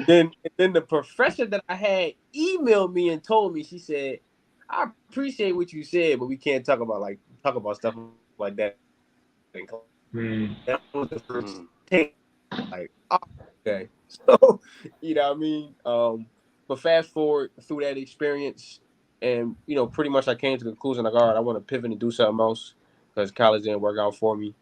Speaker 5: then the professor that I had emailed me and told me. She said, "I appreciate what you said, but we can't talk about stuff like that in class."
Speaker 2: Mm.
Speaker 5: That was the first
Speaker 1: Mm.
Speaker 5: take. Like, oh, okay, so what I mean. But fast forward through that experience, and pretty much I came to the conclusion like, all right, I want to pivot and do something else because college didn't work out for me.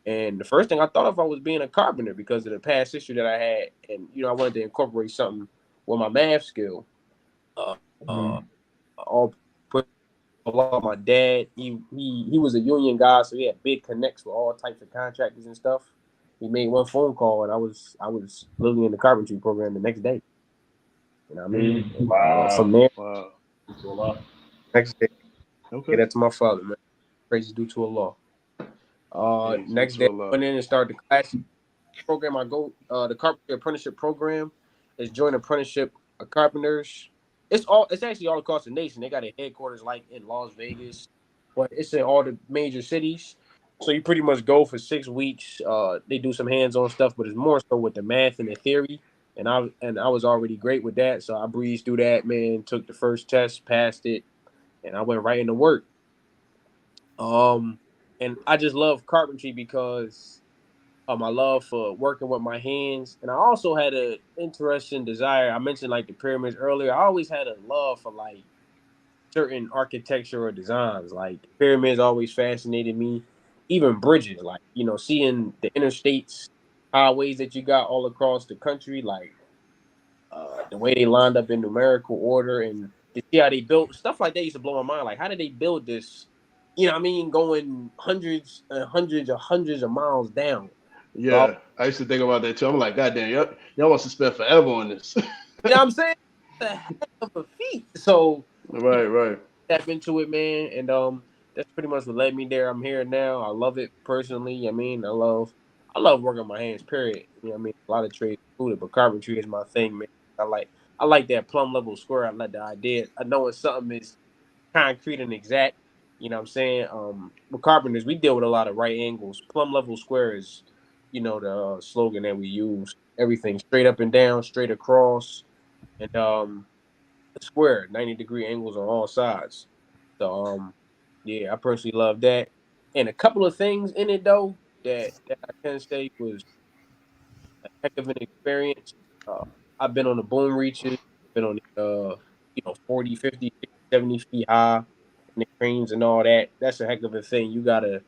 Speaker 5: And the first thing I thought of I was being a carpenter because of the past history that I had, and I wanted to incorporate something with my math skill. Uh, uh,
Speaker 2: Mm.
Speaker 5: all put along my dad. He was a union guy, so he had big connects with all types of contractors and stuff. He made one phone call, and I was literally in the carpentry program the next day. You know what I mean?
Speaker 2: Mm.
Speaker 5: And from
Speaker 2: Wow.
Speaker 5: there,
Speaker 1: Wow.
Speaker 2: It's a lot.
Speaker 5: next day,
Speaker 1: Okay.
Speaker 5: get that to my father, man. Praise due to Allah.
Speaker 1: Praise due
Speaker 5: Next
Speaker 1: to
Speaker 5: day,
Speaker 1: Allah.
Speaker 5: I went in and started the class program. I go the carpenter apprenticeship program is joint apprenticeship carpenters. It's actually all across the nation. They got a headquarters like in Las Vegas, but it's in all the major cities. So you pretty much go for 6 weeks. They do some hands-on stuff, but it's more so with the math and the theory. And I was already great with that, so I breezed through that. Man, took the first test, passed it, and I went right into work. Um, and I just love carpentry because my love for working with my hands, and I also had an interesting desire. I mentioned like the pyramids earlier. I always had a love for like certain architecture or designs. Like the pyramids always fascinated me. Even bridges, like seeing the interstates, highways that you got all across the country, like the way they lined up in numerical order, and to see how they built stuff like that used to blow my mind. Like, how did they build this? What I mean, going hundreds and hundreds of miles down. So
Speaker 1: Yeah, I used to think about that too. I'm like, God damn, y'all wants to spend forever on this.
Speaker 5: what I'm saying? It's a heck of a feat. So
Speaker 1: Right, right.
Speaker 5: tap into it, man, and that's pretty much what led me there. I'm here now. I love it personally. I mean, I love working my hands. Period. I mean, a lot of trades included, but carpentry is my thing, man. I like that plumb level square. I like the idea. I know when something is concrete and exact. You know what I'm saying? With carpenters, we deal with a lot of right angles. Plumb level square is, the slogan that we use. Everything straight up and down, straight across, and square, 90-degree angles on all sides. So yeah, I personally love that. And a couple of things in it though that I can say was a heck of an experience. Uh, I've been on the boom reaches, been on the 40, 50, 60, 70 feet high and the cranes and all that. That's a heck of a thing. You gotta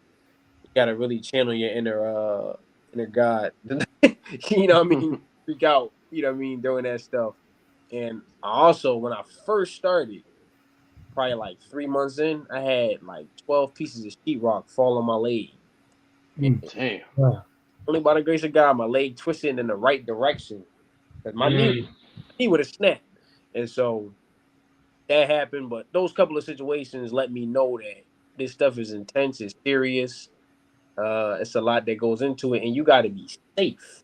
Speaker 5: really channel your inner God. What I mean? Freak out, what I mean, doing that stuff. And I also, when I first started, probably like 3 months in, I had like 12 pieces of sheetrock fall on my leg.
Speaker 6: Mm.
Speaker 5: And
Speaker 1: Damn.
Speaker 6: Wow.
Speaker 5: only by the grace of God, my leg twisted in the right direction. Because
Speaker 2: Mm.
Speaker 5: my knee would have snapped. And so that happened. But those couple of situations let me know that this stuff is intense, it's serious. It's a lot that goes into it, and you got to be safe.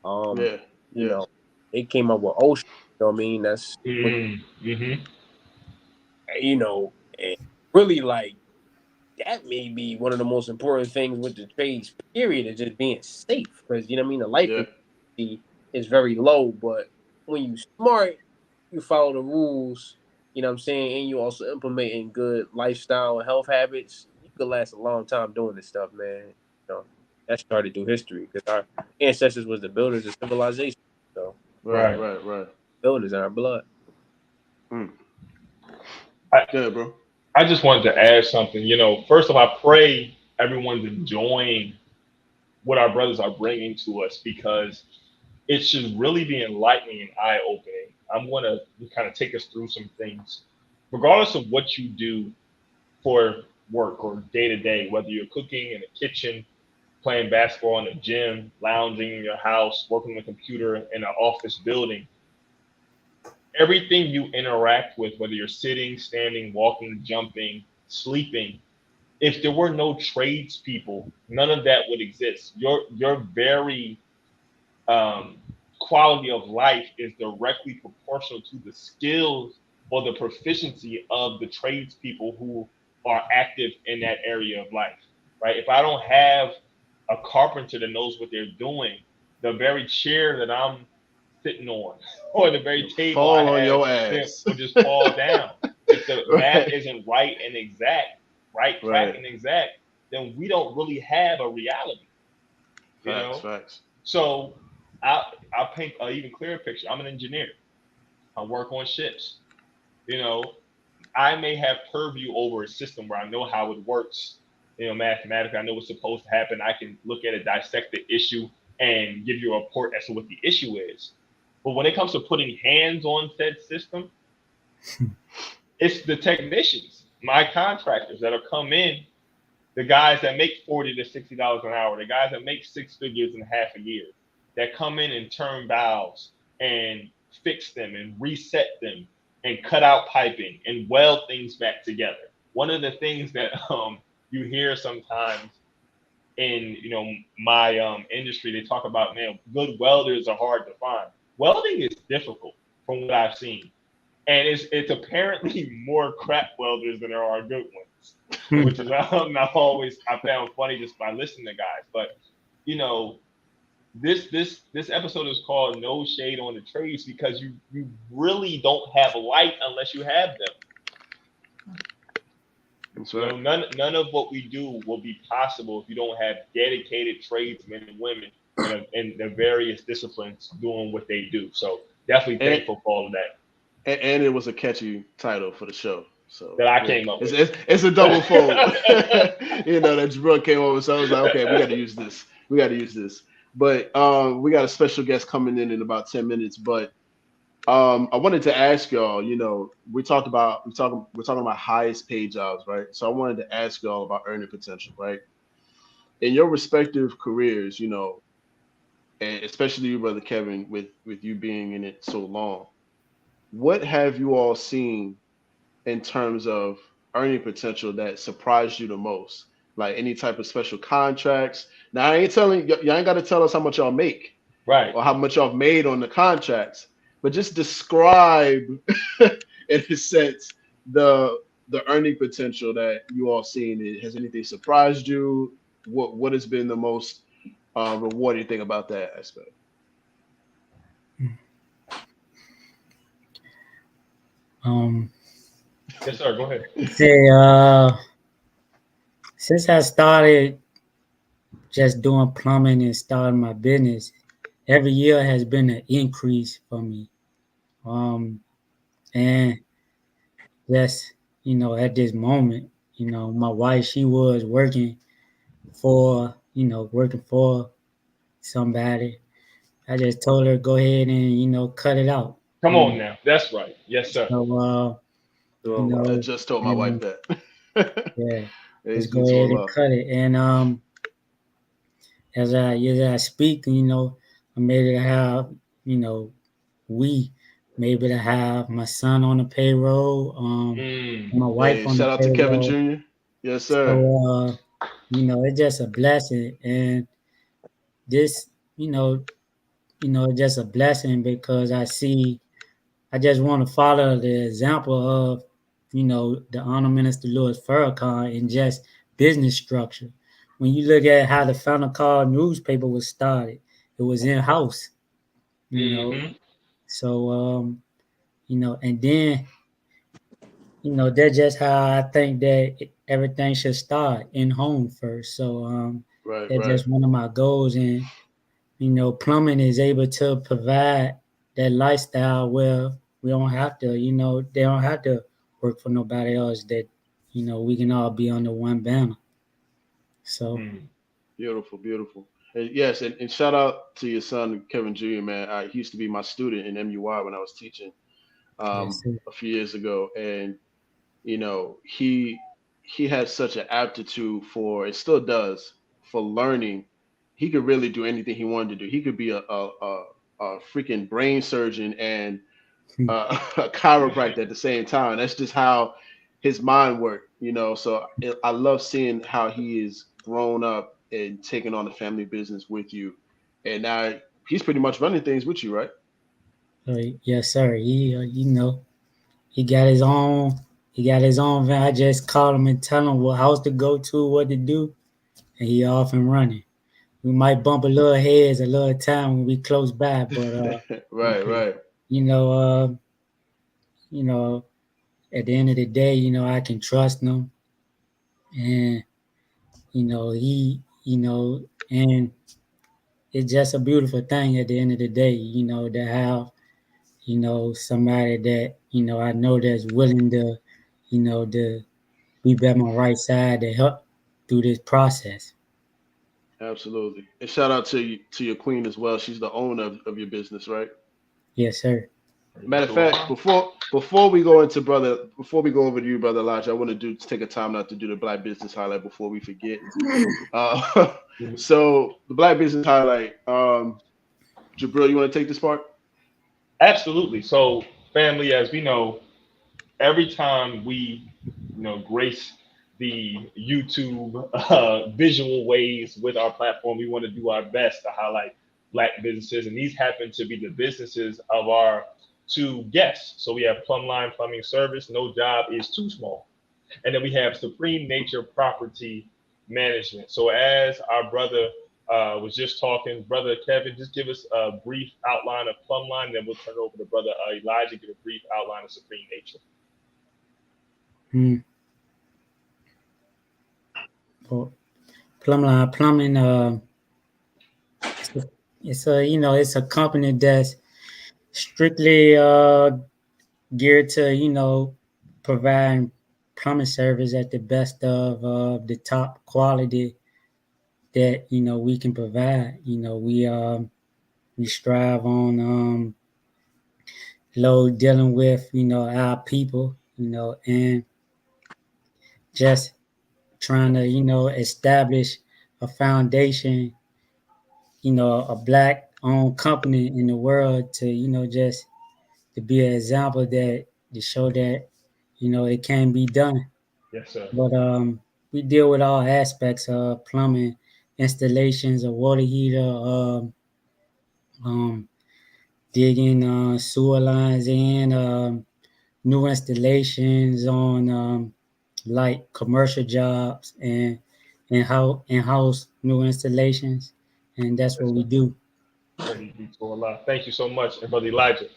Speaker 5: Um,
Speaker 1: Yeah,
Speaker 5: you
Speaker 1: yeah,
Speaker 5: know, they came up with OSHA. I mean, that's what
Speaker 2: Mm. Mm-hmm.
Speaker 5: and really like that may be one of the most important things with the trades. Period is just being safe because what I mean. The life
Speaker 1: yeah.
Speaker 5: expectancy is very low, but when you smart, you follow the rules. You know what I'm saying, and you also implementing good lifestyle and health habits. You could last a long time doing this stuff, man. That started through history because our ancestors was the builders of civilization. So
Speaker 1: Right,
Speaker 2: Right.
Speaker 1: right, right.
Speaker 5: builders in our blood.
Speaker 1: Mm.
Speaker 2: I,
Speaker 1: Good, bro.
Speaker 2: I just wanted to add something. First of all, I pray everyone's enjoying what our brothers are bringing to us because it should really be enlightening and eye opening. I'm going to kind of take us through some things. Regardless of what you do for work or day to day, whether you're cooking in the kitchen, playing basketball in the gym, lounging in your house, working on a computer in an office building, everything you interact with, whether you're sitting, standing, walking, jumping, sleeping, if there were no tradespeople, none of that would exist. Your very um, quality of life is directly proportional to the skills or the proficiency of the tradespeople who are active in that area of life, right? If I don't have a carpenter that knows what they're doing, the very chair that I'm sitting on or the very table I
Speaker 1: Fall on
Speaker 2: have
Speaker 1: your
Speaker 2: there
Speaker 1: ass.
Speaker 2: will just fall down. If the math
Speaker 1: Right.
Speaker 2: isn't right and exact, right track
Speaker 1: Right.
Speaker 2: and exact, then we don't really have a reality, you
Speaker 1: Facts.
Speaker 2: know?
Speaker 1: Facts.
Speaker 2: So I I'll paint an even clearer picture. I'm an engineer. I work on ships. You know, I may have purview over a system where I know how it works. You know, mathematically, I know what's supposed to happen. I can look at it, dissect the issue, and give you a report as to what the issue is. But when it comes to putting hands on said system, it's the technicians, my contractors that'll come in, the guys that make $40 to $60 an hour, the guys that make six figures in half a year, that come in and turn valves and fix them and reset them and cut out piping and weld things back together. One of the things that you hear sometimes in my industry, they talk about, man, good welders are hard to find. Welding is difficult from what I've seen, and it's apparently more crap welders than there are good ones, which is not always I found funny just by listening to guys. But you know, this episode is called "No Shade on the Trades" because you really don't have light unless you have them.
Speaker 1: That's
Speaker 2: You
Speaker 1: right.
Speaker 2: know, none of what we do will be possible if you don't have dedicated tradesmen and women in the various disciplines doing what they do. So definitely
Speaker 1: And
Speaker 2: thankful for all of that
Speaker 1: and it was a catchy title for the show. So
Speaker 2: that I
Speaker 1: yeah,
Speaker 2: came up
Speaker 1: it's
Speaker 2: with.
Speaker 1: it's a double fold. That Jabril came over, so I was like, okay, we got to use this. We got to use this. But we got a special guest coming in about 10 minutes. But I wanted to ask y'all. We're talking about highest paid jobs, right? So I wanted to ask y'all about earning potential, right? In your respective careers, and especially you, brother Kevin, with you being in it so long, what have you all seen in terms of earning potential that surprised you the most? Like any type of special contracts. Now I ain't telling y'all ain't got to tell us how much y'all make
Speaker 2: Right.
Speaker 1: or how much y'all made on the contracts, but just describe in a sense the earning potential that you all seen. Has anything surprised you? What has been the most rewarding thing about that aspect?
Speaker 6: Um,
Speaker 2: Yes, sir. Go ahead.
Speaker 6: say, since I started just doing plumbing and starting my business, every year has been an increase for me. And just, at this moment, my wife, she was working for somebody. I just told her, go ahead and, cut it out.
Speaker 2: Come
Speaker 6: You
Speaker 2: on
Speaker 6: know,
Speaker 2: now. That's right. Yes, sir.
Speaker 6: so,
Speaker 5: Doing well.
Speaker 1: I just told my wife
Speaker 6: and
Speaker 1: that.
Speaker 6: yeah,
Speaker 1: It's
Speaker 6: just go
Speaker 1: just all
Speaker 6: ahead and
Speaker 1: love.
Speaker 6: cut it. And as I speak, I'm able to have, we maybe to have my son on the payroll,
Speaker 2: Mm.
Speaker 6: my wife
Speaker 1: Hey,
Speaker 6: on the
Speaker 1: shout out to Kevin
Speaker 6: payroll.
Speaker 1: Jr. Yes, sir.
Speaker 6: So it's just a blessing, and this, it's just a blessing because I just want to follow the example of, the Honor Minister Louis Farrakhan in just business structure. When you look at how the Fountain Call newspaper was started, it was in house, you know.
Speaker 2: Mm-hmm.
Speaker 6: So and then that's just how I think that everything should start in home first. So
Speaker 1: Right,
Speaker 6: that's
Speaker 1: right.
Speaker 6: just one of my goals, and plumbing is able to provide that lifestyle where we don't have to, they don't have to work for nobody else. That we can all be under one banner. So
Speaker 2: Mm.
Speaker 1: Beautiful, beautiful. And yes, and shout out to your son, Kevin Jr., man. He used to be my student in MUI when I was teaching
Speaker 6: yes, sir.
Speaker 1: a few years ago. And, he has such an aptitude for, it still does, for learning. He could really do anything he wanted to do. He could be a freaking brain surgeon and a chiropractor at the same time. That's just how his mind worked, So I love seeing how he is grown up and taking on the family business with you, and now he's pretty much running things with you, right?
Speaker 6: Yes, sir. He got his own. He got his own van. I just call him and tell him what house to go to, what to do, and he off and running. We might bump a little heads a little time when we close by, but
Speaker 1: Right, right.
Speaker 6: you know, uh, you know, at the end of the day, I can trust him, and and it's just a beautiful thing at the end of the day, to have, somebody that, I know that's willing to, to be by my right side to help through this process.
Speaker 1: Absolutely. And shout out to your queen as well. She's the owner of your business, right?
Speaker 6: Yes, sir.
Speaker 1: Matter of fact, before we go into before we go over to you, brother Elijah, I want to take a time out to do the Black Business Highlight before we forget. Uh, so the Black Business Highlight, Jabril, you want to take this part?
Speaker 2: Absolutely. So, family, as we know, every time we, grace the YouTube visual ways with our platform, we want to do our best to highlight Black businesses, and these happen to be the businesses of our two guests. So we have Plumline Plumbing Service, no job is too small, and then we have Supreme Nature Property Management. So as our brother was just talking, brother Kevin, just give us a brief outline of Plumline, then we'll turn it over to brother Elijah, give a brief outline of Supreme Nature.
Speaker 6: Well, plumbing. It's a company that's strictly geared to provide plumbing service at the best of the top quality that we can provide. We strive on low dealing with our people, and just trying to establish a foundation, a black owned company in the world to just to be an example that to show that it can be done.
Speaker 2: Yes, sir.
Speaker 6: But we deal with all aspects of plumbing installations, a water heater, um, digging sewer lines in, new installations on like commercial jobs and in-house new installations, and that's what
Speaker 2: Yes,
Speaker 6: we
Speaker 2: sir.
Speaker 6: do.
Speaker 2: Thank you so much, and brother Elijah.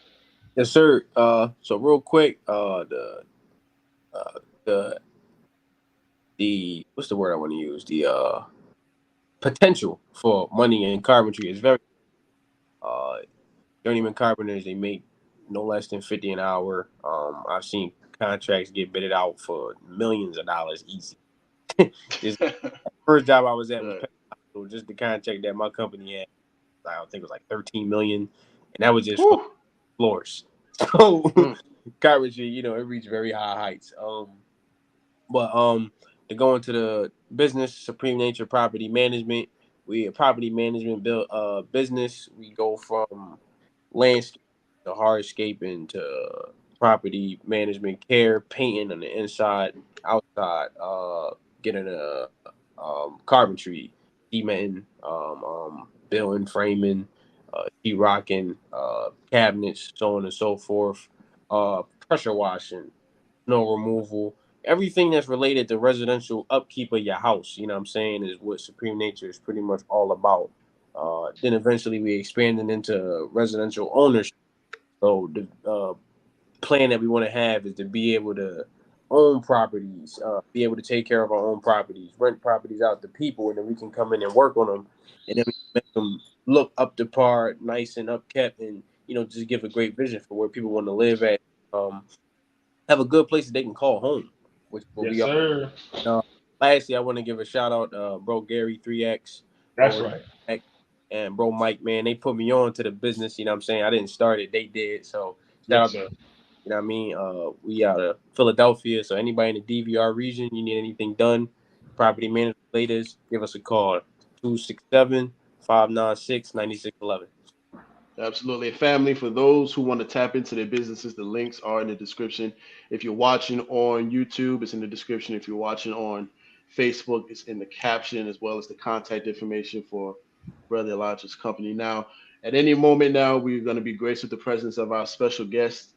Speaker 5: Yes, sir. So real quick, uh, the what's the word I want to use? The potential for money in carpentry is very. Uh, Journeyman carpenters, they make no less than 50 an hour. I've seen contracts get bidded out for millions of dollars easy. This first job I was at was
Speaker 1: Right.
Speaker 5: just the contract that my company had. I think it was like 13 million, and that was just for
Speaker 1: Whew.
Speaker 5: floors. So
Speaker 1: Mm.
Speaker 5: carpentry, it reached very high heights. But to go into the business, Supreme Nature Property Management, we a property management build business. We go from landscape to hardscaping to property management care, painting on the inside, outside, getting a carpentry, cementing, building, framing, sheet rocking, cabinets, so on and so forth, pressure washing, snow removal, everything that's related to residential upkeep of your house, you know what I'm saying, is what Supreme Nature is pretty much all about. Then eventually we expanded into residential ownership. So the plan that we want to have is to be able to own properties, be able to take care of our own properties, rent properties out to people, and then we can come in and work on them, and then we make them look up to par, nice and upkept, and just give a great vision for where people want to live at. Have a good place that they can call home, which will
Speaker 2: Yes,
Speaker 5: be.
Speaker 2: sir.
Speaker 5: Uh, Lastly, I want to give a shout out, bro Gary 3X
Speaker 2: That's
Speaker 5: over
Speaker 2: right.
Speaker 5: at, and bro Mike, man, they put me on to the business. You know what I'm saying? I didn't start it, they did. So shout
Speaker 2: Yes,
Speaker 5: out,
Speaker 2: sir.
Speaker 5: you know what I mean? We out of Philadelphia, so anybody in the DVR region, you need anything done, property management leaders, give us a call, 267-596-9611.
Speaker 1: Absolutely. Family, for those who want to tap into their businesses, the links are in the description. If you're watching on YouTube, it's in the description. If you're watching on Facebook, it's in the caption, as well as the contact information for Brother Elijah's company. Now, At any moment now, we're going to be graced with the presence of our special guest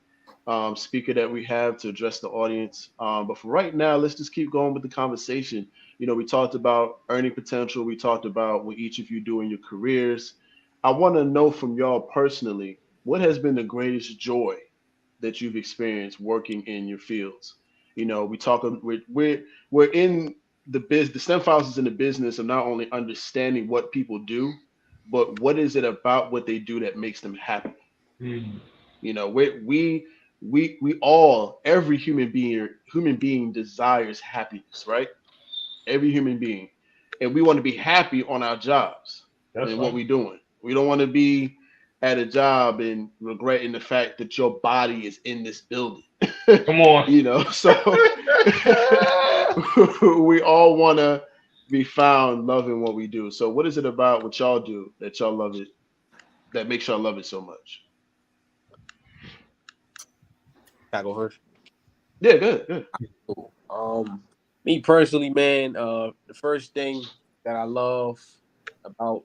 Speaker 1: speaker that we have to address the audience. But for right now, let's just keep going with the conversation. You know, we talked about earning potential. We talked about what each of you do in your careers. I want to know from y'all personally, what has been the greatest joy that you've experienced working in your fields? You know, we're in the STEM files is in the business of not only understanding what people do, but what is it about what they do that makes them happy?
Speaker 2: Mm.
Speaker 1: You know, we all, every human being desires happiness, right? Every human being, and we want to be happy on our jobs
Speaker 2: That's
Speaker 1: and what
Speaker 2: right.
Speaker 1: we're doing. We don't want to be at a job and regretting the fact that your body is in this building.
Speaker 2: Come on.
Speaker 1: You know, so we all want to be found loving what we do. So what is it about what y'all do that y'all love it, that makes y'all love it so much?
Speaker 5: I go first.
Speaker 1: Yeah, good, good.
Speaker 5: Cool. Me personally, man, the first thing that I love about,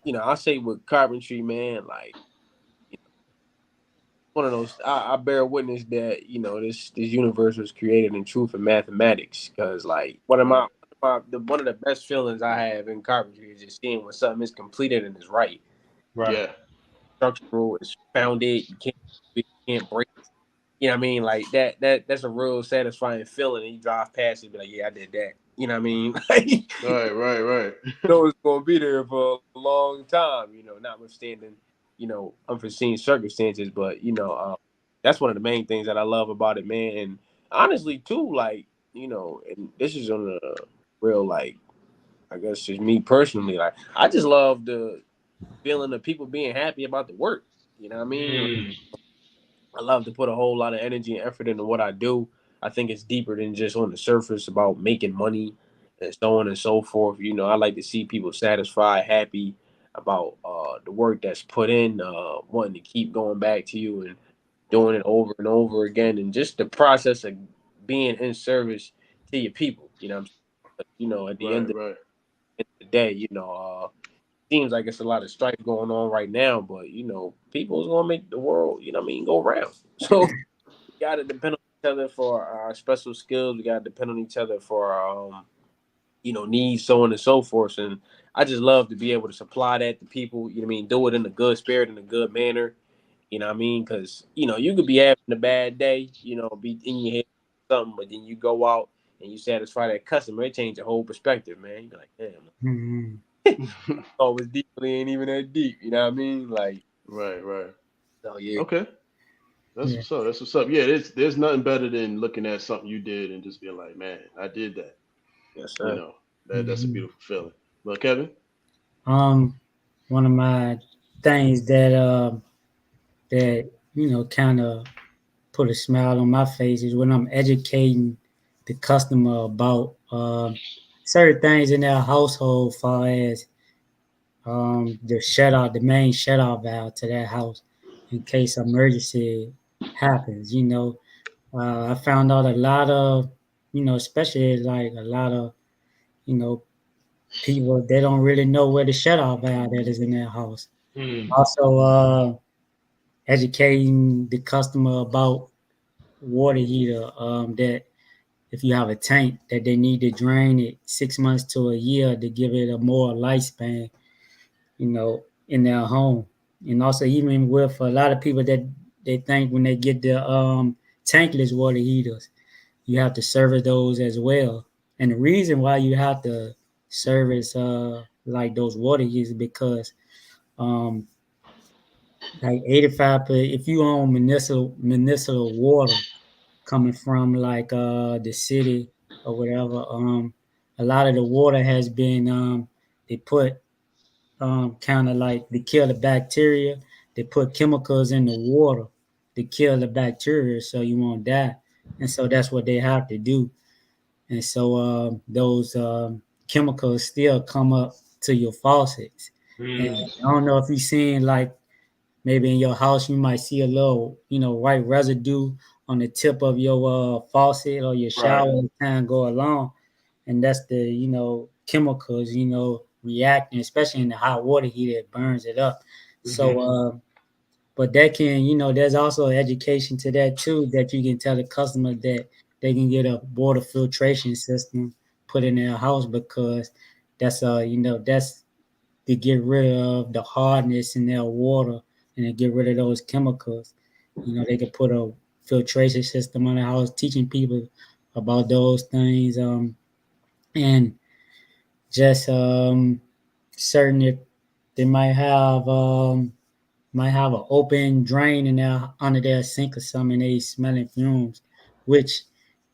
Speaker 5: I say with carpentry, man, like one of those. I bear witness that this universe was created in truth and mathematics. Because like
Speaker 1: Right.
Speaker 5: one of the best feelings I have in carpentry is just seeing when something is completed and is right.
Speaker 2: Right.
Speaker 1: Yeah.
Speaker 5: Structural is founded. You can't break. You know what I mean? Like that's a real satisfying feeling. And you drive past it and be like, yeah, I did that. You know what I mean? Like,
Speaker 1: Right, right, right.
Speaker 5: know it's gonna be there for a long time, notwithstanding, unforeseen circumstances. But that's one of the main things that I love about it, man. And honestly too, like, and this is on a real, like, I guess just me personally, like I just love the feeling of people being happy about the work. You know what I mean?
Speaker 2: Mm.
Speaker 5: I love to put a whole lot of energy and effort into what I do. I think it's deeper than just on the surface about making money and so on and so forth. I like to see people satisfied, happy about the work that's put in, wanting to keep going back to you and doing it over and over again, and just the process of being in service to your people. At the
Speaker 1: Right,
Speaker 5: end of
Speaker 1: right.
Speaker 5: the day, seems like it's a lot of strife going on right now, but people's gonna make the world, go round. So we gotta depend on each other for our special skills. We gotta depend on each other for our, needs, so on and so forth. And I just love to be able to supply that to people. You know what I mean? Do it in a good spirit, in a good manner. You know what I mean? Because you could be having a bad day. Be in your head something, but then you go out and you satisfy that customer. It change your whole perspective, man. You be like, damn,
Speaker 6: Mm-hmm.
Speaker 5: oh, it's deeply ain't even that deep. You know what I mean? Like,
Speaker 1: Right, right.
Speaker 5: so yeah,
Speaker 1: Okay. That's
Speaker 6: Yeah.
Speaker 1: what's up. That's what's up. Yeah, there's nothing better than looking at something you did and just being like, man, I did that.
Speaker 5: yes,
Speaker 1: You
Speaker 5: sir.
Speaker 1: know, that's a
Speaker 6: Mm-hmm.
Speaker 1: beautiful feeling. But Kevin?
Speaker 6: One of my things that kind of put a smile on my face is when I'm educating the customer about certain things in their household, far as the main shut off valve to that house in case emergency happens. I found out a lot of, especially like a lot of, you know, people, they don't really know where the shut off valve that is in their house.
Speaker 2: Mm.
Speaker 6: Also, educating the customer about water heater, that if you have a tank that they need to drain it 6 months to a year to give it a more lifespan, in their home. And also, even with a lot of people that they think when they get the tankless water heaters, you have to service those as well. And the reason why you have to service like those water heaters is because um, like 85, if you own municipal water coming from like the city or whatever, a lot of the water has been they put kind of like to kill the bacteria. They put chemicals in the water to kill the bacteria so you won't die. And so that's what they have to do. And so those chemicals still come up to your faucets. And
Speaker 2: Mm.
Speaker 6: I don't know if you've seen like maybe in your house you might see a little, white residue on the tip of your faucet or your
Speaker 2: Right.
Speaker 6: shower as time go along, and that's the chemicals reacting, especially in the hot water heater, it burns it up. So, but that can, there's also education to that too, that you can tell the customer that they can get a water filtration system put in their house, because that's that's to get rid of the hardness in their water and to get rid of those chemicals. They could put a filtration system on the house, teaching people about those things, and just certain if they might have an open drain in there under their sink or something, and they smelling fumes, which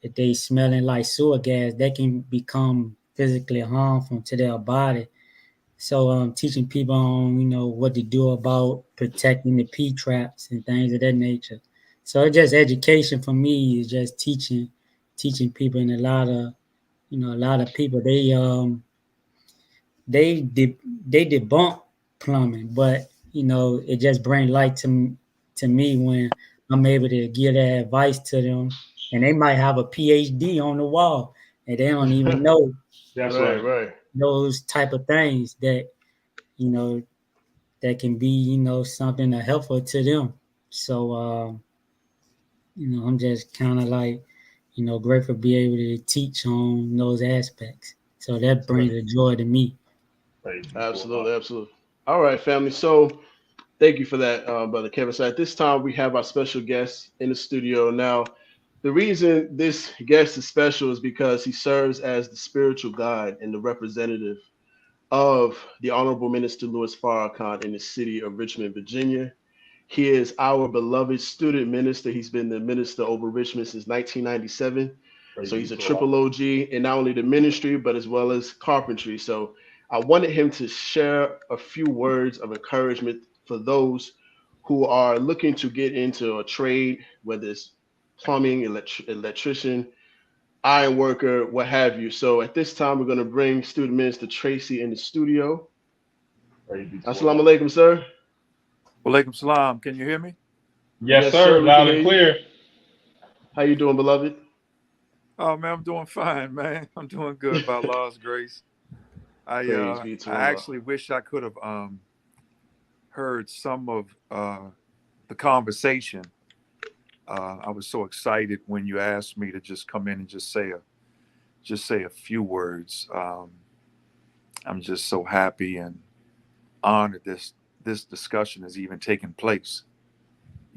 Speaker 6: if they smelling like sewer gas, that can become physically harmful to their body. So teaching people on, what to do about protecting the P traps and things of that nature. So it's just education for me is just teaching people, and a lot of people they debunk plumbing, but it just brings light to me when I'm able to give that advice to them, and they might have a PhD on the wall, and they don't even know
Speaker 2: That's
Speaker 1: Right,
Speaker 2: right.
Speaker 1: right.
Speaker 6: those type of things you know that can be something helpful to them. So I'm just kind of like grateful to be able to teach on those aspects. So that
Speaker 1: Right.
Speaker 6: brings a joy to me.
Speaker 2: Praise be to
Speaker 1: Absolutely,
Speaker 2: Allah.
Speaker 1: absolutely. All right, family. So thank you for that, Brother Kevin. So at this time, we have our special guest in the studio. Now, the reason this guest is special is because he serves as the spiritual guide and the representative of the Honorable Minister Louis Farrakhan in the city of Richmond, Virginia. He is our beloved student minister. He's been the minister over Richmond since 1997.
Speaker 2: Praise
Speaker 1: So
Speaker 2: be
Speaker 1: he's a
Speaker 2: to Allah.
Speaker 1: triple OG in not only the ministry, but as well as carpentry. So I wanted him to share a few words of encouragement for those who are looking to get into a trade, whether it's plumbing, electrician, iron worker, what have you. So at this time, we're going to bring student minister Tracy in the studio.
Speaker 2: Praise be to
Speaker 1: Assalamu
Speaker 2: Allah.
Speaker 1: alaikum, sir.
Speaker 8: Walaikum salam. Can you hear me?
Speaker 2: Yes,
Speaker 1: Yes,
Speaker 2: sir.
Speaker 1: sir. We can
Speaker 2: Loud
Speaker 1: hear
Speaker 2: and
Speaker 1: you.
Speaker 2: clear.
Speaker 1: How you doing, beloved?
Speaker 8: Oh man, I'm doing fine, man. I'm doing good by Allah's grace. I
Speaker 1: Praise
Speaker 8: uh
Speaker 1: be to
Speaker 8: I
Speaker 1: Allah.
Speaker 8: actually wish I could have heard some of the conversation. I was so excited when you asked me to just come in and just say a few words. I'm just so happy and honored this discussion is even taking place,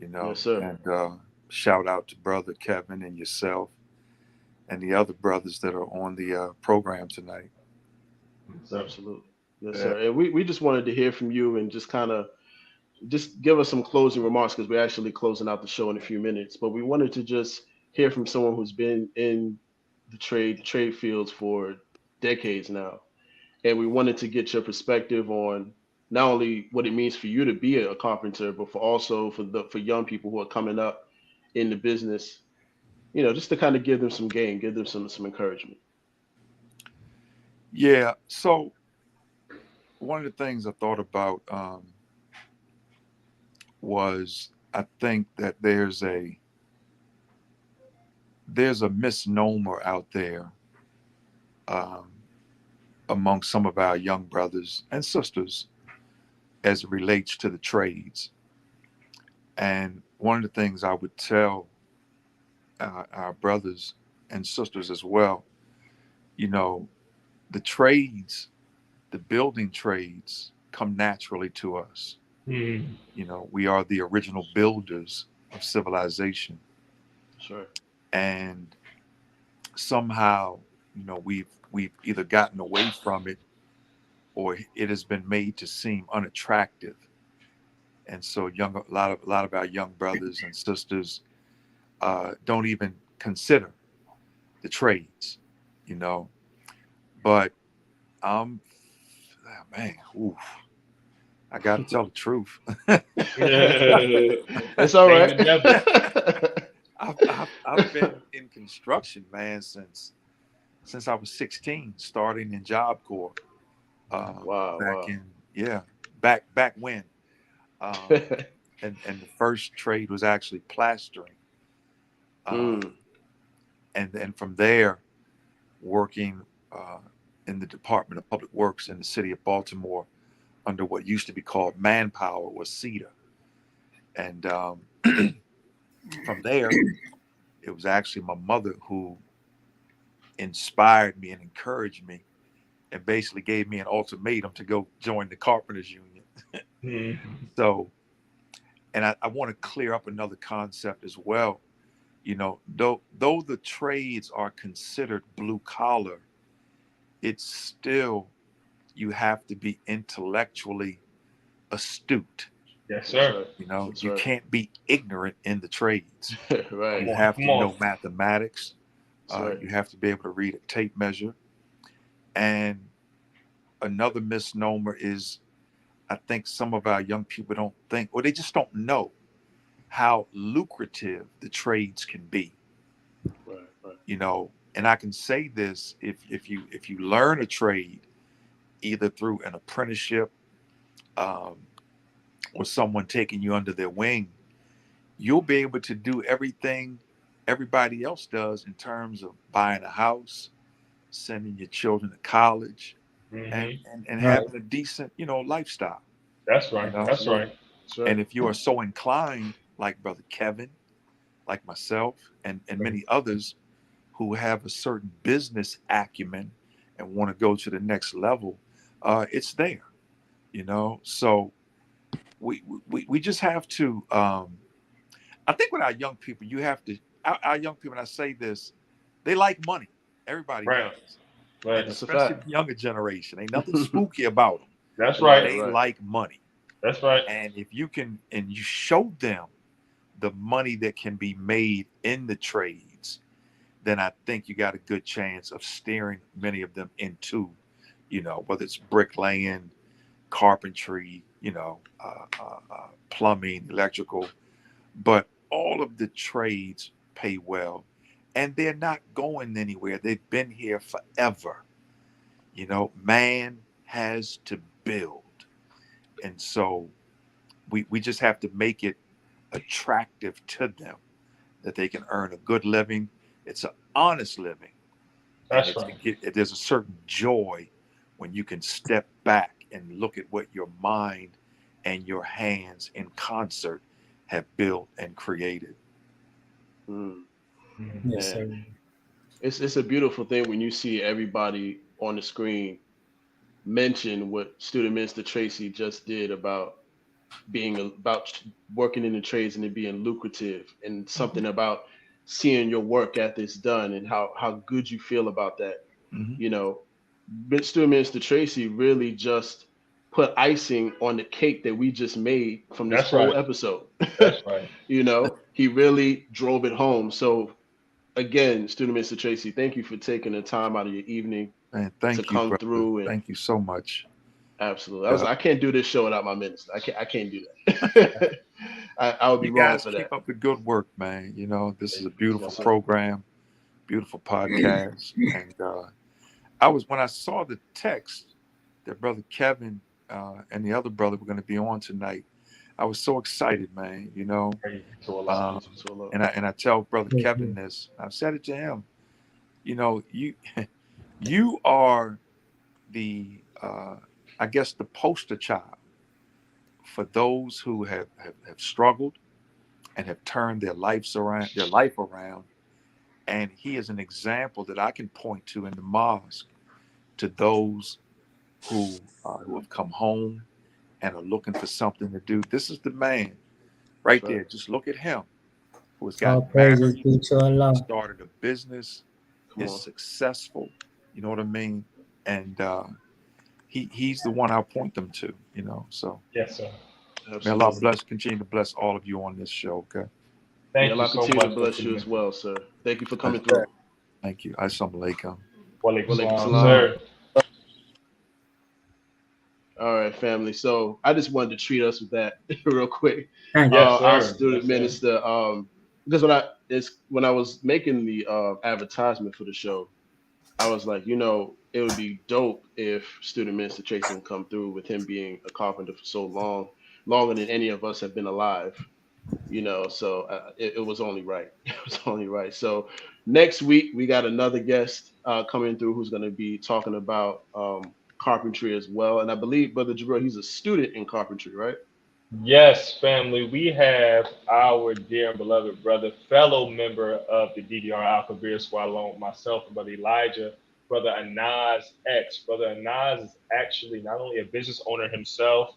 Speaker 1: Yes, sir.
Speaker 8: and shout out to brother Kevin and yourself and the other brothers that are on the program tonight.
Speaker 2: So,
Speaker 1: Absolutely. Yes,
Speaker 8: Uh,
Speaker 1: sir. And we just wanted to hear from you and just kind of just give us some closing remarks because we're actually closing out the show in a few minutes. But we wanted to just hear from someone who's been in the trade fields for decades now. And we wanted to get your perspective on not only what it means for you to be a carpenter, but for also for young people who are coming up in the business, just to kind of give them some game, give them some encouragement.
Speaker 8: yeah. So one of the things I thought about was I think that there's a misnomer out there um, among some of our young brothers and sisters as it relates to the trades. And one of the things I would tell our brothers and sisters as well, you know, the trades, the building trades come naturally to us. We are the original builders of civilization.
Speaker 1: Sure.
Speaker 8: And somehow, we've either gotten away from it or it has been made to seem unattractive. And so a lot of our young brothers and sisters don't even consider the trades, you know. But I'm, man, oof, I got to tell the truth.
Speaker 1: It's all
Speaker 2: hanging
Speaker 1: right.
Speaker 2: together.
Speaker 8: I've been in construction, man, since I was 16, starting in Job Corps.
Speaker 1: Wow,
Speaker 8: Back
Speaker 1: wow.
Speaker 8: in back when, um, and the first trade was actually plastering,
Speaker 1: Mm,
Speaker 8: and from there, working in the Department of Public Works in the city of Baltimore, under what used to be called Manpower or CETA. And from there, it was actually my mother who inspired me and encouraged me and basically gave me an ultimatum to go join the Carpenters Union. So, and I want to clear up another concept as well. You know, though the trades are considered blue collar, it's still, you have to be intellectually astute.
Speaker 2: Yes, sir.
Speaker 8: You know,
Speaker 1: That's
Speaker 8: you
Speaker 1: right.
Speaker 8: can't be ignorant in the trades.
Speaker 1: Right.
Speaker 8: You have to
Speaker 2: Come on.
Speaker 8: know mathematics.
Speaker 1: That's right.
Speaker 8: You have to be able to read a tape measure. And another misnomer is, I think some of our young people don't think, or they just don't know how lucrative the trades can be.
Speaker 1: Right. Right.
Speaker 8: You know, and I can say this, if you learn a trade, either through an apprenticeship or someone taking you under their wing, you'll be able to do everything everybody else does in terms of buying a house, sending your children to college, and
Speaker 6: Right.
Speaker 8: having a decent, you know, lifestyle.
Speaker 2: That's right.
Speaker 8: You know?
Speaker 2: That's right.
Speaker 1: That's right.
Speaker 8: And if you are so inclined, like Brother Kevin, like myself, and many others who have a certain business acumen and want to go to the next level, it's there, you know. So we just have to. I think with our young people, you have to. Our young people, and I say this, they like money. Everybody
Speaker 2: Right.
Speaker 8: does,
Speaker 2: Right.
Speaker 8: and
Speaker 1: That's a
Speaker 8: especially
Speaker 1: fact.
Speaker 8: the younger generation. Ain't nothing spooky about them.
Speaker 2: That's
Speaker 1: Right,
Speaker 2: right.
Speaker 8: They
Speaker 1: right.
Speaker 8: like money,
Speaker 2: That's right.
Speaker 8: and if you can, and you show them the money that can be made in the trades, then I think you got a good chance of steering many of them into, you know, whether it's bricklaying, carpentry, you know, plumbing, electrical, but all of the trades pay well, and they're not going anywhere. They've been here forever. You know, man has to build, and so we just have to make it attractive to them that they can earn a good living. It's an honest living.
Speaker 2: That's
Speaker 8: And
Speaker 2: right.
Speaker 8: there's a certain joy when you can step back and look at what your mind and your hands in concert have built and created.
Speaker 1: Mm.
Speaker 6: Yes,
Speaker 1: Man,
Speaker 6: sir.
Speaker 1: it's a beautiful thing when you see everybody on the screen mention what Student Minister Tracy just did about working in the trades and it being lucrative, and something about seeing your work ethics done and how good you feel about that.
Speaker 8: Mhm.
Speaker 1: You know, Student Minister Tracy really just put icing on the cake that we just made from this
Speaker 2: That's
Speaker 1: whole
Speaker 2: right.
Speaker 1: episode.
Speaker 2: That's right.
Speaker 1: You know, he really drove it home. So again, Student Minister Tracy, thank you for taking the time out of your evening
Speaker 8: And
Speaker 1: to
Speaker 8: thank you,
Speaker 1: come
Speaker 8: brother.
Speaker 1: through. And
Speaker 8: Thank you so much.
Speaker 1: absolutely,
Speaker 8: Uh,
Speaker 1: I can't do this show without my minister. I can't do that. I would be
Speaker 8: you
Speaker 1: wrong
Speaker 8: guys
Speaker 1: for
Speaker 8: keep
Speaker 1: that.
Speaker 8: up the good work, man. You know, this is a beautiful
Speaker 1: Yes, sir.
Speaker 8: program, beautiful podcast. And when I saw the text that Brother Kevin and the other brother were going to be on tonight, I was so excited, man. You know,
Speaker 2: Praise to Allah.
Speaker 8: um,
Speaker 1: So look,
Speaker 8: and I tell Brother
Speaker 6: Yes,
Speaker 8: Kevin
Speaker 6: sir.
Speaker 8: this. I've said it to him. You know, you are the I guess the poster child for those who have struggled and have turned their life around. And he is an example that I can point to in the mosque to those who have come home and are looking for something to do. This is the man
Speaker 1: that's
Speaker 8: right
Speaker 1: right.
Speaker 8: there. Just look at him, who has
Speaker 6: All
Speaker 8: gotten
Speaker 6: praises
Speaker 8: married,
Speaker 6: be to Allah.
Speaker 8: started a business,
Speaker 1: Come
Speaker 8: is
Speaker 1: on.
Speaker 8: successful. You know what I mean? And he's the one I'll point them to. You know, so
Speaker 2: Yes, sir.
Speaker 8: may Allah
Speaker 1: Absolutely.
Speaker 8: continue to bless all of you on this show. Okay,
Speaker 1: May
Speaker 2: Thank you
Speaker 1: Allah
Speaker 2: so
Speaker 1: continue to
Speaker 2: much,
Speaker 1: bless
Speaker 2: Mr.
Speaker 1: you as
Speaker 2: Minister.
Speaker 1: well, sir. Thank you for
Speaker 8: thank
Speaker 1: coming through.
Speaker 8: thank you. Assalamu alaikum.
Speaker 2: Walaikum
Speaker 1: Walaikum
Speaker 2: salam,
Speaker 1: salam.
Speaker 2: sir.
Speaker 1: All right, family. So I just wanted to treat us with that real quick.
Speaker 6: Thank you.
Speaker 2: Yes,
Speaker 1: Our
Speaker 2: sir.
Speaker 1: student
Speaker 2: Yes, sir.
Speaker 1: minister, because when I was making the advertisement for the show, I was like, you know, it would be dope if student minister Tracy can come through with him being a carpenter for so long, longer than any of us have been alive. You know, so it was only right. It was only right. So next week we got another guest coming through who's going to be talking about carpentry as well. And I believe Brother Jabril, he's a student in carpentry, right?
Speaker 2: Yes, family, we have our dear and beloved brother, fellow member of the DDR Alpha Beer Squad, along with myself and Brother Elijah, Brother Anaz X. Brother Anaz is actually not only a business owner himself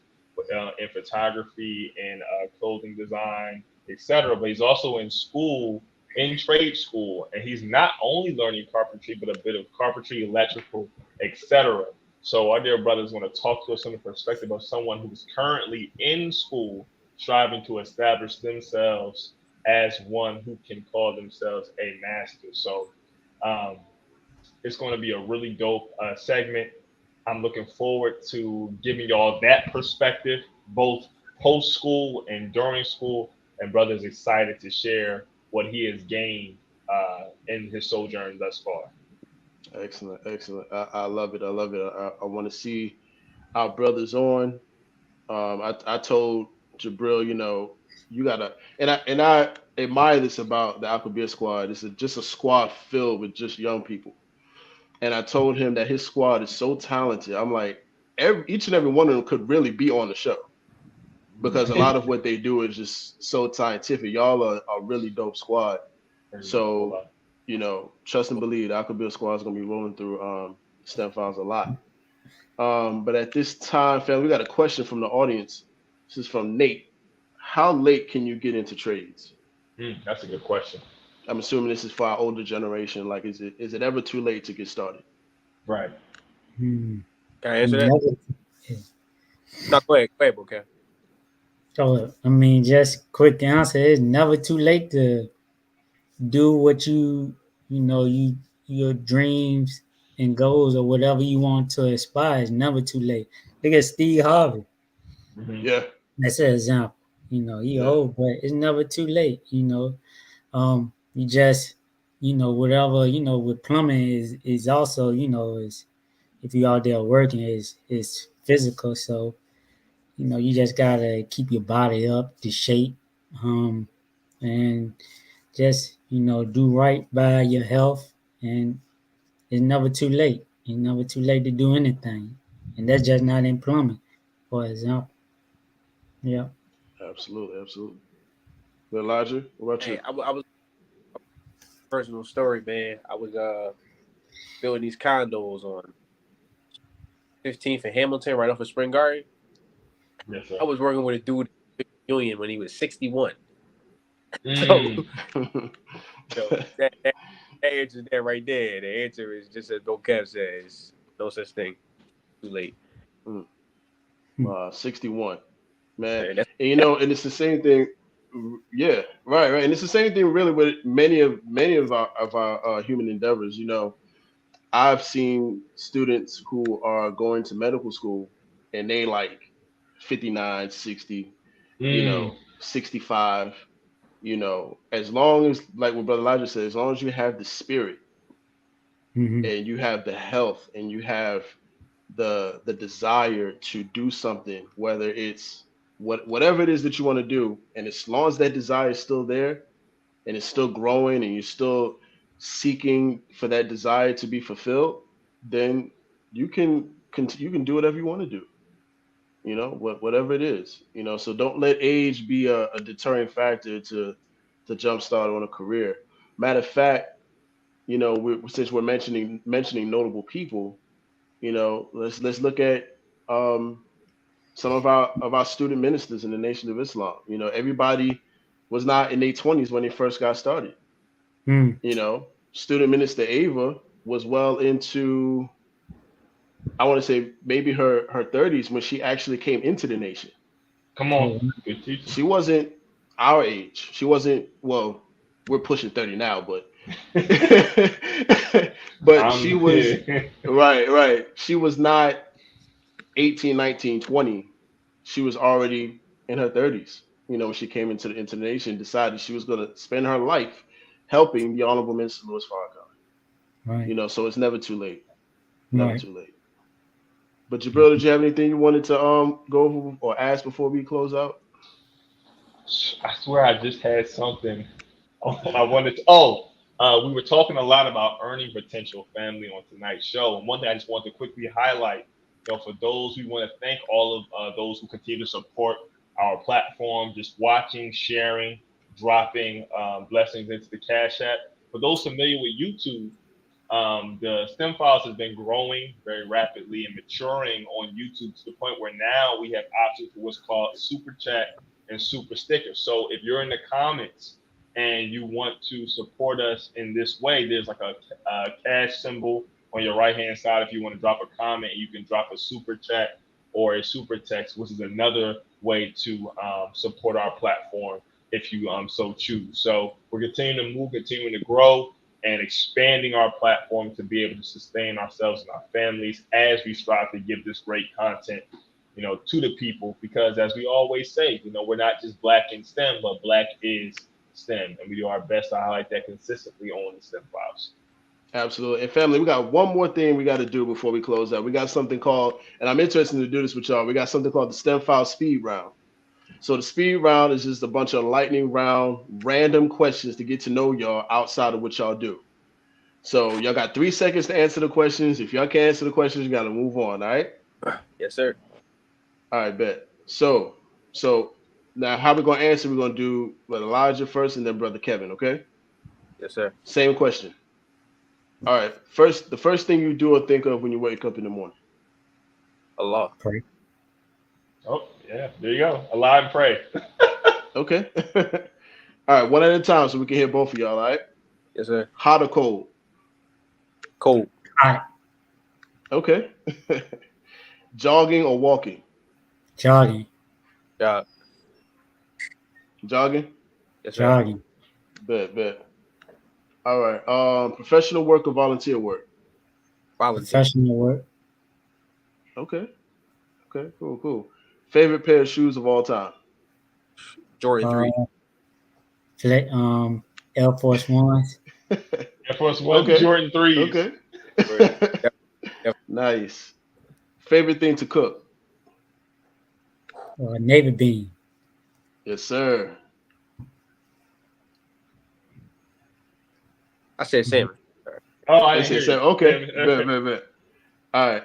Speaker 2: in photography and clothing design, etc., but he's also in school, in trade school, and he's not only learning carpentry, but a bit of carpentry, electrical, etc. So our dear brothers want to talk to us from the perspective of someone who's currently in school, striving to establish themselves as one who can call themselves a master. So um, it's going to be a really dope segment. I'm looking forward to giving y'all that perspective, both post school and during school. And brother's excited to share what he has gained in his sojourn thus far.
Speaker 1: Excellent, excellent. I love it. I love it. I want to see our brothers on. I told Jabril, you gotta, and I admire this about the Alpha Beer Squad. It's just a squad filled with just young people. And I told him that his squad is so talented. I'm like, each and every one of them could really be on the show because a lot of what they do is just so scientific. Y'all are a really dope squad. So, trust and believe the Alpha Beer Squad is gonna be rolling through STEM files a lot. But at this time, fam, we got a question from the audience. This is from Nate. How late can you get into trades?
Speaker 2: That's a good question.
Speaker 1: I'm assuming this is for our older generation. Like, is it ever too late to get started?
Speaker 2: Right.
Speaker 5: Can I answer that? No, go ahead, okay.
Speaker 6: So, I mean, just quick answer: it's never too late to do what your dreams and goals or whatever you want to aspire. It's never too late. Look at Steve Harvey.
Speaker 1: Yeah,
Speaker 6: that's an example. He old, but it's never too late. You just whatever with plumbing is also is if you out there working is physical. So you just gotta keep your body up to shape, and just do right by your health, and it's never too late. It's never too late to do anything, and that's just not in plumbing, for example. Yeah.
Speaker 1: absolutely, absolutely. But Elijah, what about you?
Speaker 5: Hey, I was personal story, man. I was building these condos on 15th and Hamilton, right off of Spring Garden.
Speaker 2: Yes, sir.
Speaker 5: I was working with a dude in Union when he was 61.
Speaker 2: Mm.
Speaker 5: So that answer is there right there. The answer is just as Bill Kev says, no such thing. Too late.
Speaker 1: 61, man.
Speaker 5: Man,
Speaker 1: And and it's the same thing. Yeah, right. And it's the same thing really with many of our human endeavors. I've seen students who are going to medical school and they like 59, 60, 65. As long as, like what Brother Elijah said, as long as you have the spirit and you have the health and you have the desire to do something, whether it's whatever it is that you want to do, and as long as that desire is still there and it's still growing and you're still seeking for that desire to be fulfilled, then you can do whatever you want to do. Whatever it is. So don't let age be a deterring factor to jumpstart on a career. Matter of fact, since we're mentioning notable people, let's look at some of our student ministers in the Nation of Islam. Everybody was not in their 20s when they first got started. Student minister Ava was well into, I want to say maybe her 30s when she actually came into the nation.
Speaker 2: Come on. Good teacher.
Speaker 1: She wasn't our age. She wasn't, well, we're pushing 30 now, but but she was right. She was not 18, 19, 20. She was already in her 30s. When she came into the nation, decided she was going to spend her life helping the Honorable Minister Louis Farrakhan.
Speaker 6: Right.
Speaker 1: So it's never too late. Never too late. But Jabril, did you have anything you wanted to go over or ask before we close out?
Speaker 2: I swear I just had something I wanted to. We were talking a lot about earning potential, family, on tonight's show. And one thing I just wanted to quickly highlight For those, we want to thank all of those who continue to support our platform, just watching, sharing, dropping blessings into the Cash App. For those familiar with YouTube, the STEM files has been growing very rapidly and maturing on YouTube to the point where now we have options for what's called super chat and super stickers. So if you're in the comments and you want to support us in this way, there's like a cash symbol on your right hand side. If you want to drop a comment, you can drop a super chat or a super text, which is another way to support our platform if you so choose. So we're continuing to move, continuing to grow, and expanding our platform to be able to sustain ourselves and our families as we strive to give this great content, to the people. Because as we always say, we're not just Black in STEM, but Black is STEM, and we do our best to highlight that consistently on the STEM files.
Speaker 1: Absolutely. And family, we got one more thing we got to do before we close out. We got something called, and I'm interested to do this with y'all. We got something called the STEM file speed round. So the speed round is just a bunch of lightning round, random questions to get to know y'all outside of what y'all do. So y'all got 3 seconds to answer the questions. If y'all can't answer the questions, you got to move on. All right?
Speaker 5: Yes, sir.
Speaker 1: All right, bet. So now how we're going to answer, we're going to do Brother Elijah first and then Brother Kevin, okay?
Speaker 5: Yes, sir.
Speaker 1: Same question. All right. The first thing you do or think of when you wake up in the morning.
Speaker 5: Allah.
Speaker 6: Pray.
Speaker 2: Oh, yeah. There you go. Allah and pray.
Speaker 1: Okay. All right. One at a time so we can hear both of y'all, all right?
Speaker 5: Yes, sir.
Speaker 1: Hot or cold?
Speaker 5: Cold.
Speaker 6: Hot.
Speaker 1: Okay. Jogging or walking?
Speaker 6: Jogging.
Speaker 5: Jog.
Speaker 1: Jogging?
Speaker 5: Yes, sir.
Speaker 6: Jogging.
Speaker 1: Bet. All right. Professional work or volunteer work?
Speaker 5: Volunteer.
Speaker 6: Professional work.
Speaker 1: Okay. Cool. Favorite pair of shoes of all time?
Speaker 5: Jordan 3.
Speaker 6: Air Force Ones.
Speaker 2: Air Force One,
Speaker 1: Okay.
Speaker 2: Jordan 3s.
Speaker 1: Okay.
Speaker 5: Yep.
Speaker 1: Nice. Favorite thing to cook?
Speaker 6: Navy bean.
Speaker 1: Yes, sir.
Speaker 5: I said salmon.
Speaker 2: Oh, I
Speaker 1: They
Speaker 2: didn't
Speaker 1: say
Speaker 2: hear
Speaker 1: seven.
Speaker 2: you.
Speaker 1: Okay. Bet. All right.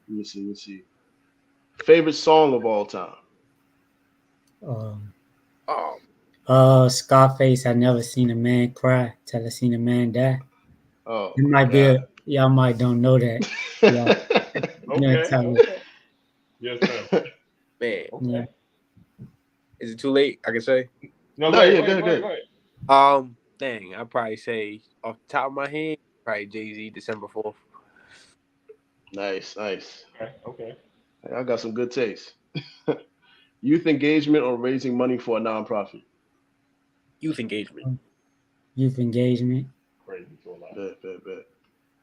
Speaker 1: Let me see. Favorite song of all time?
Speaker 6: Scarface. I never seen a man cry till I seen a man die.
Speaker 1: Oh,
Speaker 6: It might be y'all might don't know that. Yeah.
Speaker 2: Okay. Yes, sir.
Speaker 5: Man.
Speaker 2: Okay.
Speaker 6: Yeah.
Speaker 5: Is it too late? I can say.
Speaker 2: No,
Speaker 1: No,
Speaker 2: go
Speaker 1: yeah,
Speaker 2: ahead.
Speaker 1: go ahead.
Speaker 5: Dang, I'd probably say off the top of my head, probably Jay-Z, December 4th.
Speaker 1: Nice.
Speaker 2: Okay.
Speaker 1: I got some good taste. Youth engagement or raising money for a nonprofit?
Speaker 5: Youth engagement.
Speaker 6: Youth engagement.
Speaker 2: Crazy to a lot.
Speaker 1: Bet.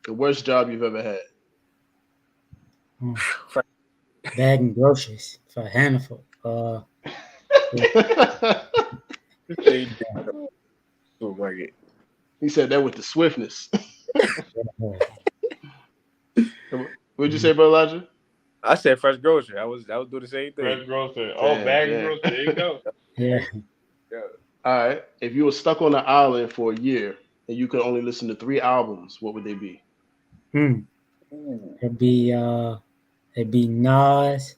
Speaker 1: The worst job you've ever had?
Speaker 6: Bagging groceries for Hannaford.
Speaker 1: He said that with the swiftness. What'd you say, Brother Elijah?
Speaker 5: I said fresh grocery. I was doing the same thing.
Speaker 2: Fresh grocery. Oh, bagging grocery. There you go.
Speaker 6: Yeah.
Speaker 1: All right. If you were stuck on an island for a year and you could only listen to 3 albums, what would they be?
Speaker 6: It'd be Nas,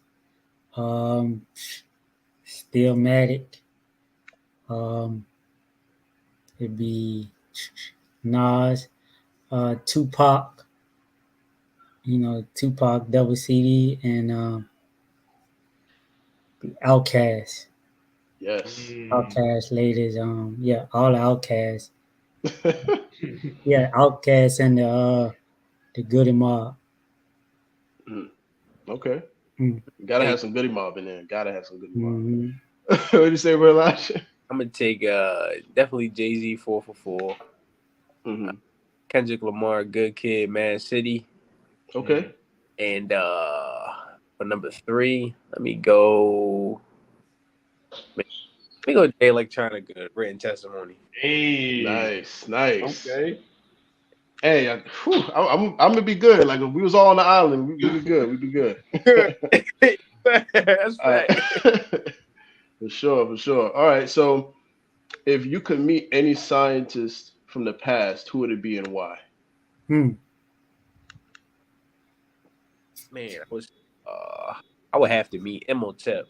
Speaker 6: Stillmatic. It'd be Nas, Tupac. Tupac double CD and Outkast.
Speaker 1: Yes.
Speaker 6: Outkast ladies. All the Outkast. Yeah, Outkast and the Goody Mob.
Speaker 1: Okay. Gotta have some Goody Mob in there.
Speaker 6: Mm-hmm.
Speaker 1: What did you say, Brother Elijah?
Speaker 5: I'm gonna take definitely Jay-Z 4 for 4.
Speaker 1: Mm-hmm.
Speaker 5: Kendrick Lamar, Good Kid, Mad City.
Speaker 1: Okay.
Speaker 5: And for number 3, let me go Jay Electronica, Written Testimony.
Speaker 2: Hey.
Speaker 1: Nice.
Speaker 2: Okay.
Speaker 1: Hey, I'm gonna be good. Like if we was all on the island, we'd be good.
Speaker 5: That's right.
Speaker 1: For sure. All right. So, if you could meet any scientist from the past, who would it be and why?
Speaker 5: man, I would have to meet Imhotep,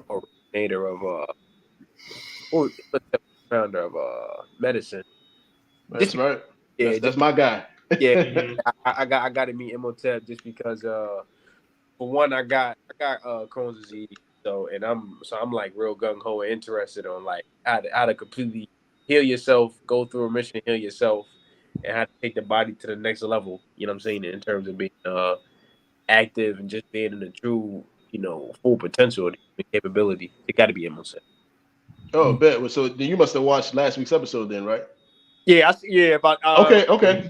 Speaker 5: originator of founder of medicine.
Speaker 1: That's right.
Speaker 5: Yeah,
Speaker 1: That's my guy.
Speaker 5: yeah.
Speaker 2: Mhm.
Speaker 5: I got to meet Imhotep just because for one I got Crohn's disease, so I'm like real gung ho and interested on like how to completely heal yourself, go through a mission, heal yourself, and how to take the body to the next level. You know what I'm saying, in terms of being active and just being in the true, full potential and capability. It got to be Imhotep.
Speaker 1: Oh, bet. So then you must have watched last week's episode, then, right?
Speaker 5: Yeah, but
Speaker 1: Okay.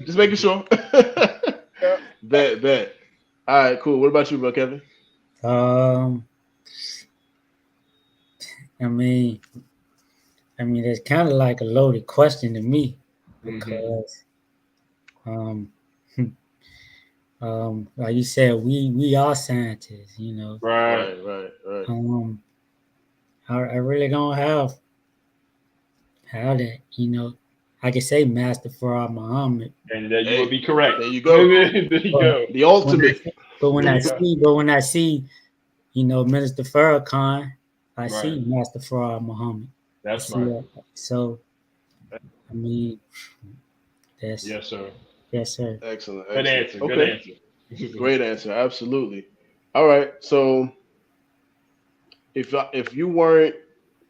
Speaker 1: Just making sure.
Speaker 5: yeah.
Speaker 1: Bet. All right, cool. What about you, bro, Kevin?
Speaker 6: Um, I mean, it's kind of like a loaded question to me because, um, like you said, we are scientists,
Speaker 2: Right.
Speaker 1: Right.
Speaker 6: I really don't have that, I can say Master Farah Muhammad,
Speaker 2: And you
Speaker 1: Hey,
Speaker 2: will be correct.
Speaker 1: there you go.
Speaker 2: There you
Speaker 6: but
Speaker 2: go.
Speaker 1: The ultimate.
Speaker 6: when
Speaker 2: There
Speaker 6: I
Speaker 2: you go.
Speaker 6: see, Minister Farrakhan, I
Speaker 2: Right.
Speaker 6: see Master Farah Muhammad.
Speaker 2: That's right.
Speaker 6: So, I mean, that's
Speaker 2: Yes, sir.
Speaker 6: yes, sir.
Speaker 1: Excellent.
Speaker 2: Good answer. Good
Speaker 1: Okay.
Speaker 2: answer.
Speaker 1: Great answer. Absolutely. All right. So if you weren't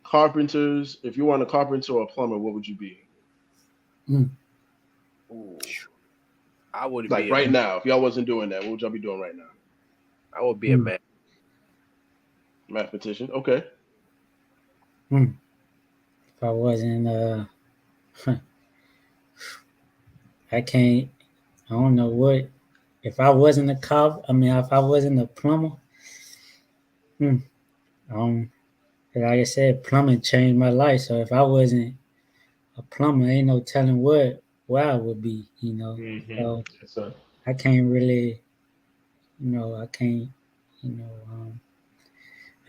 Speaker 1: carpenters, if you weren't a carpenter or a plumber, what would you be?
Speaker 5: Ooh, I would
Speaker 1: Like
Speaker 5: be
Speaker 1: right now, if y'all wasn't doing that, what would y'all be doing right now?
Speaker 5: I would be a man.
Speaker 1: Mathematician. Okay.
Speaker 6: If I wasn't, I can't. I don't know what. If I wasn't a cop, if I wasn't a plumber, like I said, plumbing changed my life. So if I wasn't a plumber, ain't no telling where I would be. So
Speaker 2: Yes, sir.
Speaker 6: I can't really, I can't, you know.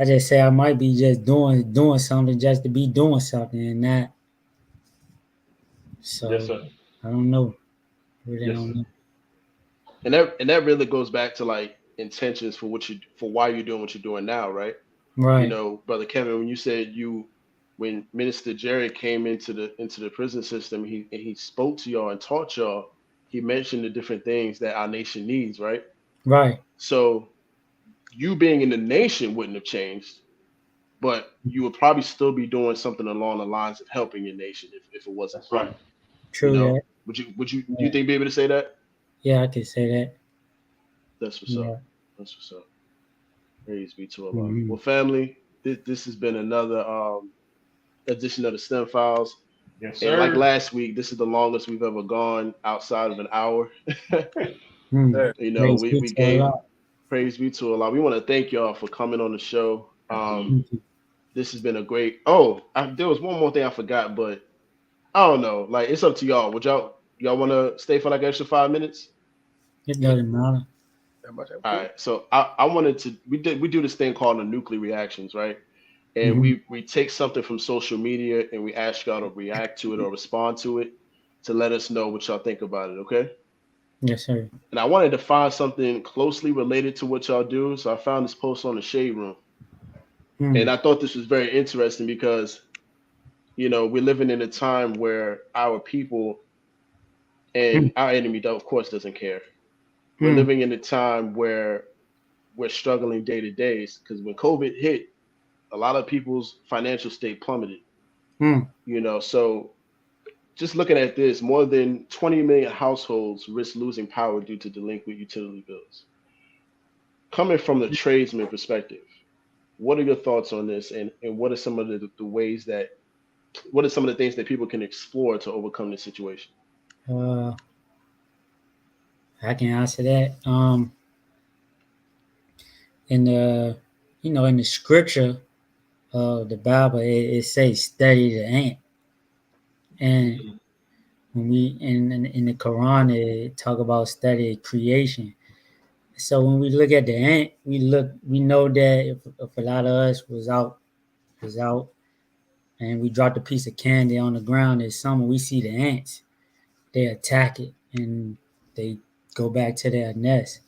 Speaker 6: I just say I might be just doing something just to be doing something, and that.
Speaker 2: Yes,
Speaker 6: So
Speaker 2: sir.
Speaker 6: I don't know. Really
Speaker 2: Yes,
Speaker 6: don't
Speaker 2: sir.
Speaker 6: know.
Speaker 1: And that really goes back to like intentions for why you're doing what you're doing now, right?
Speaker 6: Right.
Speaker 1: Brother Kevin, when you said when Minister Jerry came into the prison system, he spoke to y'all and taught y'all, he mentioned the different things that our nation needs, right?
Speaker 6: Right.
Speaker 1: So you being in the nation wouldn't have changed, but you would probably still be doing something along the lines of helping your nation if it wasn't
Speaker 2: That's
Speaker 1: for
Speaker 2: right.
Speaker 1: you. You
Speaker 6: True
Speaker 1: know,
Speaker 6: that.
Speaker 1: do you
Speaker 6: Yeah.
Speaker 1: think be able to say that?
Speaker 6: Yeah, I can say that.
Speaker 1: That's what's up.
Speaker 6: Yeah.
Speaker 1: That's what's up. Praise be to Allah.
Speaker 6: Mm-hmm.
Speaker 1: Well, family, this has been another edition of the STEM Files.
Speaker 2: Yes,
Speaker 1: And like
Speaker 2: sir.
Speaker 1: last week, this is the longest we've ever gone outside of an hour.
Speaker 6: Mm. Praise be
Speaker 1: We
Speaker 6: to
Speaker 1: gave
Speaker 6: Allah.
Speaker 1: praise be to Allah. We want to thank y'all for coming on the show.
Speaker 2: Absolutely.
Speaker 1: This has been a great. Oh, there was one more thing I forgot, but I don't know. Like it's up to y'all. Would y'all want to stay for like extra 5 minutes?
Speaker 6: It doesn't matter.
Speaker 1: All right. So I wanted to. We do this thing called the nuclear reactions, right? And
Speaker 6: Mm-hmm.
Speaker 1: we take something from social media and we ask y'all to react to it or respond to it to let us know what y'all think about it. Okay.
Speaker 6: Yes, sir.
Speaker 1: And I wanted to find something closely related to what y'all do, so I found this post on the Shade Room, and
Speaker 6: Mm.
Speaker 1: I thought this was very interesting because we're living in a time where our people
Speaker 6: Mm.
Speaker 1: and our enemy, of course, doesn't care. We're
Speaker 6: Mm.
Speaker 1: living in a time where we're struggling day to day because when COVID hit, a lot of people's financial state plummeted.
Speaker 6: Mm.
Speaker 1: So just looking at this, more than 20 million households risk losing power due to delinquent utility bills. Coming from the tradesman perspective, what are your thoughts on this, and what are some of the ways that what are some of the things that people can explore to overcome this situation?
Speaker 6: Uh, I can answer that. In the in the scripture of the Bible, it says study the ant, and when we in the Quran, it talk about study creation. So when we look at the ant, we know that if a lot of us was out and we dropped a piece of candy on the ground this summer, we see the ants, they attack it and they go back to their nest.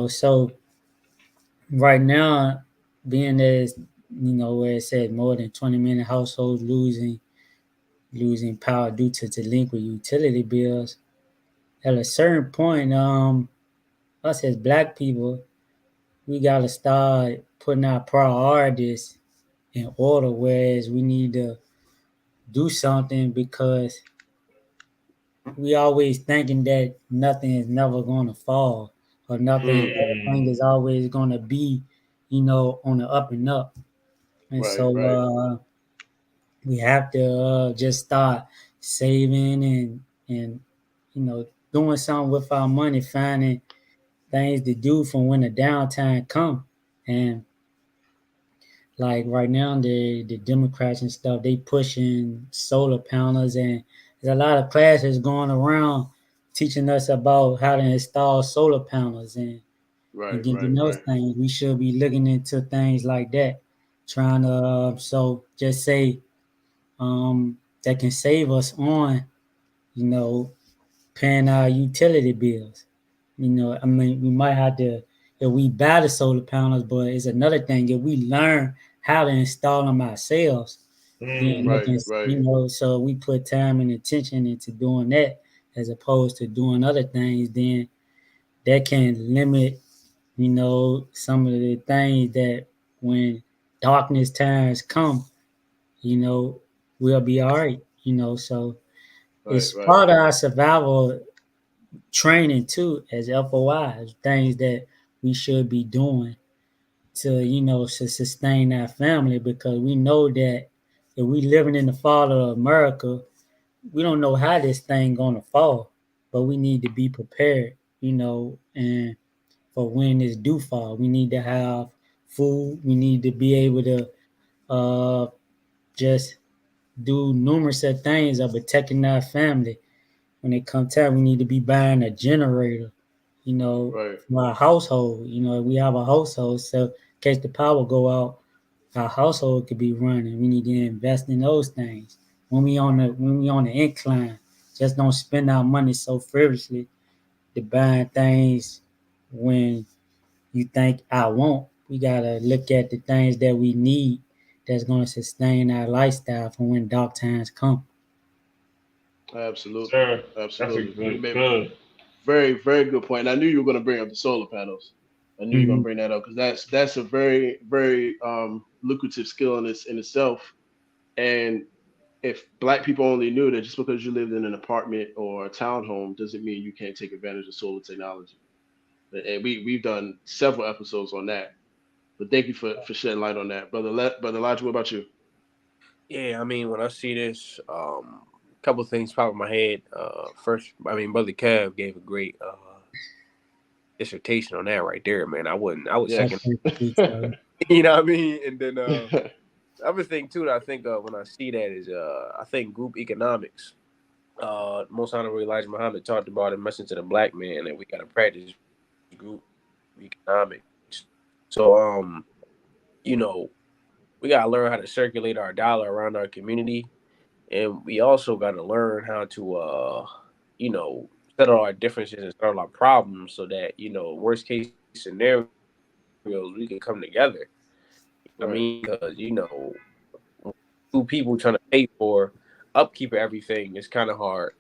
Speaker 6: So right now, being as where it said more than 20 million households losing power due to delinquent utility bills. At a certain point, us as black people, we gotta start putting our priorities in order. Whereas we need to do something because we always thinking that nothing is never gonna fall or nothing, everything is always gonna be, on the up and up. And
Speaker 1: Right,
Speaker 6: so
Speaker 1: right,
Speaker 6: we have to just start saving and doing something with our money, finding things to do from when the downtime come. And like right now, the Democrats and stuff, they pushing solar panels, and there's a lot of classes going around teaching us about how to install solar panels and
Speaker 1: right,
Speaker 6: getting
Speaker 1: right,
Speaker 6: those
Speaker 1: right,
Speaker 6: things. We should be looking into things like that, trying to so just say that can save us on, you know, paying our utility bills. I mean, we might have to, if we buy the solar panels, but it's another thing, if we learn how to install them ourselves, then they
Speaker 1: right,
Speaker 6: can,
Speaker 1: right,
Speaker 6: so we put time and attention into doing that as opposed to doing other things, then that can limit, some of the things that when darkness times come, you know, we'll be all right, so
Speaker 1: right,
Speaker 6: it's
Speaker 1: right,
Speaker 6: part of our survival training too as FOIs, things that we should be doing to sustain our family because we know that if we living in the fall of America, we don't know how this thing gonna fall, but we need to be prepared, and for when this do fall, we need to have food. We need to be able to just do numerous of things of protecting our family. When it comes time, we need to be buying a generator,
Speaker 1: right.
Speaker 6: for our household. If we have a household, so in case the power go out, our household could be running. We need to invest in those things. When we on the incline, just don't spend our money so frivolously to buying things when you think I won't. We gotta look at the things that we need that's gonna sustain our lifestyle for when dark times come.
Speaker 1: Absolutely,
Speaker 2: Sir, that's a
Speaker 1: absolutely.
Speaker 2: good.
Speaker 1: Very, very good point. And I knew you were going to bring up the solar panels. I knew you were going
Speaker 6: Mm-hmm.
Speaker 1: to bring that up because that's a very, very lucrative skill in itself. And if black people only knew that just because you lived in an apartment or a townhome doesn't mean you can't take advantage of solar technology. And we've done several episodes on that. But thank you for shedding light on that, brother Elijah. What about you?
Speaker 5: Yeah, I mean, when I see this, a couple things pop in my head. First, I mean, Brother Kev gave a great dissertation on that right there, man. I would second,
Speaker 1: Yes.
Speaker 6: Appreciate you.
Speaker 5: you know what I mean? And then the other thing too that I think of when I see that is I think group economics. Most honorable Elijah Muhammad talked about in Message to the Black Man that we got to practice group economics. So you know, we got to learn how to circulate our dollar around our community, and we also got to learn how to you know, settle our differences and settle our problems so that worst case scenarios we can come together. I
Speaker 1: Right.
Speaker 5: mean, because two people trying to pay for upkeep of everything is kind of hard.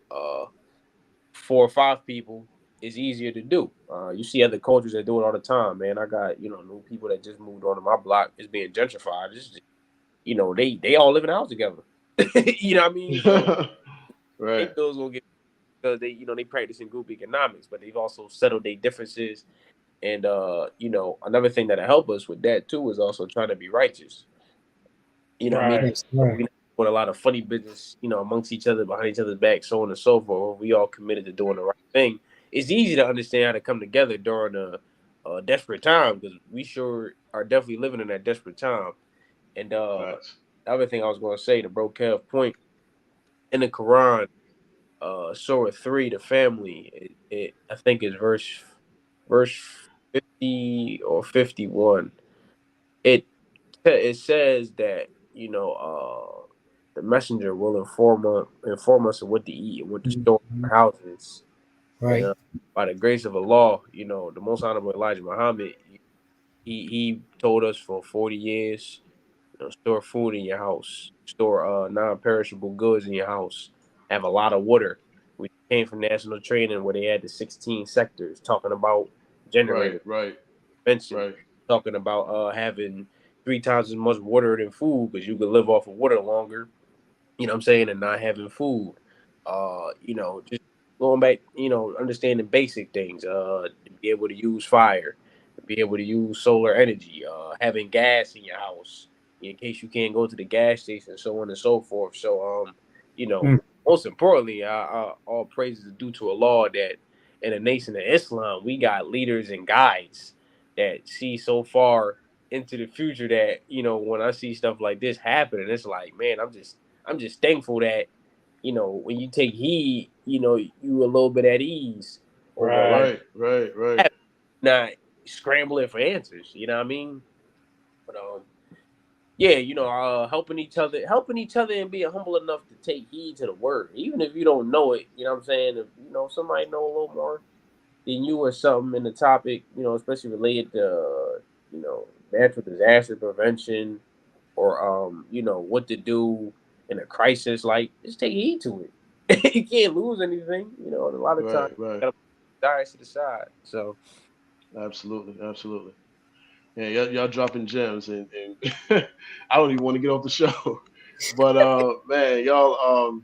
Speaker 5: Four or five people is easier to do. You see other cultures that do it all the time, man. I got new people that just moved onto my block. It's being gentrified. It's just, they all live in a house together. You know what I mean? So they
Speaker 1: Right.
Speaker 5: bills will get because they practice in group economics, but they've also settled their differences. And another thing that'll help us with that too is also trying to be righteous. You know what I mean?
Speaker 2: Right.
Speaker 6: Yes, sir.
Speaker 5: We doing a lot of funny business, amongst each other, behind each other's back, so on and so forth. We all committed to doing the right thing. It's easy to understand how to come together during a desperate time because we sure are definitely living in that desperate time. And
Speaker 1: Facts.
Speaker 5: the other thing I was going to say, to Bro Kev point, in the Quran, Surah 3, the family, I think is verse 50 or 51. It says that the messenger will inform us of what to eat and what to store in
Speaker 6: Mhm.
Speaker 5: our houses,
Speaker 6: Right.
Speaker 5: And, by the grace of Allah, you know, the Most Honorable Elijah Muhammad, he told us for 40 years, you know, store food in your house, store non-perishable goods in your house, have a lot of water. We came from national training where they had the 16 sectors talking about generator
Speaker 1: Right.
Speaker 5: prevention, talking about having 3 times as much water than food because you could live off of water longer, you know what I'm saying, and not having food. You know, just going back, you know, understanding basic things, to be able to use fire, to be able to use solar energy, having gas in your house in case you can't go to the gas station, so on and so forth. So, you know, most importantly, all praises are due to Allah that in the nation of Islam, we got leaders and guides that see so far into the future that, you know, when I see stuff like this happening, it's like, man, I'm just thankful that, you know, when you take heed, you know, you a little bit at ease over a lot
Speaker 1: Right.
Speaker 5: not scrambling for answers, you know what I mean? But yeah, you know, helping each other and being humble enough to take heed to the word, even if you don't know it, you know what I'm saying? If you know somebody know a little more than you or something in the topic, you know, especially related to you know, natural disaster prevention or you know, what to do in a crisis, like just take heed to it. You can't lose anything, you know, and a lot of times you gotta put diets to the side. So
Speaker 1: absolutely. Yeah, y'all dropping gems, and I don't even want to get off the show, but man, y'all,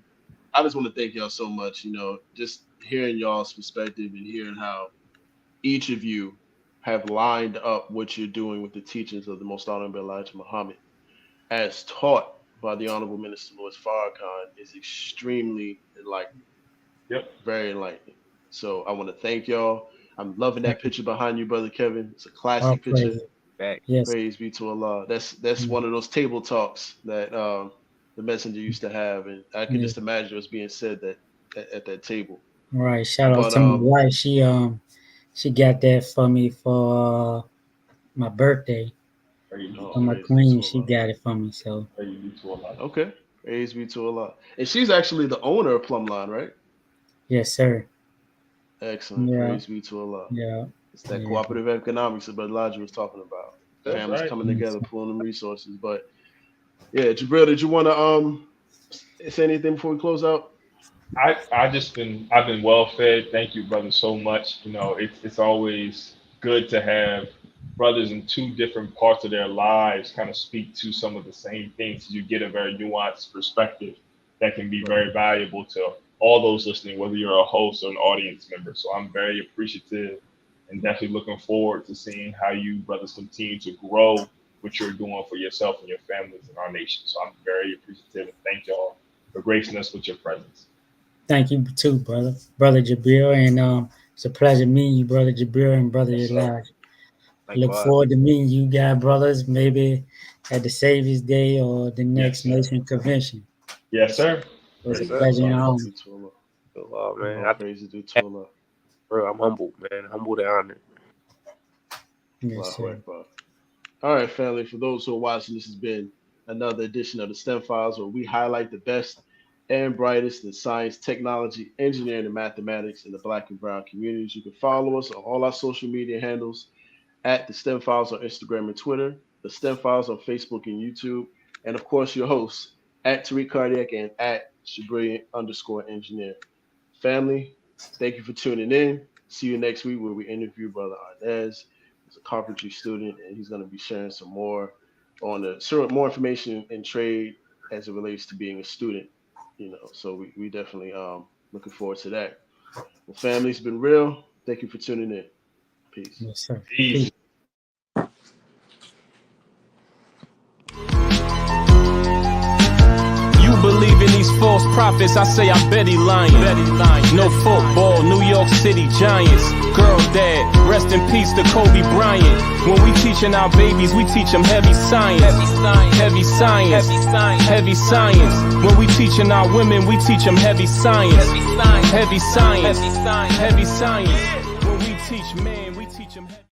Speaker 1: I just want to thank y'all so much. You know, just hearing y'all's perspective and hearing how each of you have lined up what you're doing with the teachings of the Most Honorable Elijah Muhammad, as taught by the Honorable Minister Louis Farrakhan, is extremely enlightening.
Speaker 2: Yep.
Speaker 1: Very enlightening. So I want to thank y'all. I'm loving that picture behind you, Brother Kevin. It's a classic picture.
Speaker 6: Yes.
Speaker 1: Praise be to Allah. That's one of those table talks that the messenger used to have, and I can just imagine what's being said that at that table.
Speaker 6: Right. Shout out to my wife. She got that for me for my birthday. For my queen, she got it for me. So
Speaker 1: okay. Praise be to Allah. And she's actually the owner of Plumline, right?
Speaker 6: Yes, sir.
Speaker 1: Excellent.
Speaker 6: Yeah.
Speaker 1: Praise be to Allah.
Speaker 6: Yeah.
Speaker 1: It's that cooperative economics that Brother Elijah was talking about. Families coming together, pulling them resources. But yeah, Jabril, did you want to say anything before we close out?
Speaker 2: I've been well fed. Thank you, brother, so much. You know, it's always good to have brothers in two different parts of their lives kind of speak to some of the same things. You get a very nuanced perspective that can be very valuable to all those listening, whether you're a host or an audience member. So I'm very appreciative and definitely looking forward to seeing how you brothers continue to grow what you're doing for yourself and your families and our nation. So I'm very appreciative and thank y'all for gracing us with your presence.
Speaker 6: Thank you too, brother Jabril, and it's a pleasure meeting you, brother Jabril and brother Elijah. Look forward to meeting you guys, brothers, maybe at the Savior's Day or the next Nation Convention.
Speaker 2: Yes, sir.
Speaker 6: It's a pleasure and honor.
Speaker 5: Man,
Speaker 1: praise due to Allah.
Speaker 5: Bro, I'm humbled, man. Humbled and honored.
Speaker 6: Yes, sir.
Speaker 1: All right, family. For those who are watching, this has been another edition of the STEM Files, where we highlight the best and brightest in science, technology, engineering, and mathematics in the Black and Brown communities. You can follow us on all our social media handles at the STEM Files on Instagram and Twitter, the STEM Files on Facebook and YouTube, and of course your hosts at tariqcardiac and at Shabrian_engineer. Family, thank you for tuning in. See you next week where we interview Brother Arnez. He's a carpentry student, and he's going to be sharing some more on more information in trade as it relates to being a student. You know, so we definitely looking forward to that. Well, family, it's been real. Thank you for tuning in. Peace.
Speaker 6: Yes, sir.
Speaker 2: Peace.
Speaker 3: Believe in these false prophets, I say I bet he lying. No football, New York City Giants. Girl dad, rest in peace to Kobe Bryant. When we teaching our babies, we teach them heavy science. Heavy science. When we teaching our women, we teach them heavy science. Heavy science. When we teach men, we teach them heavy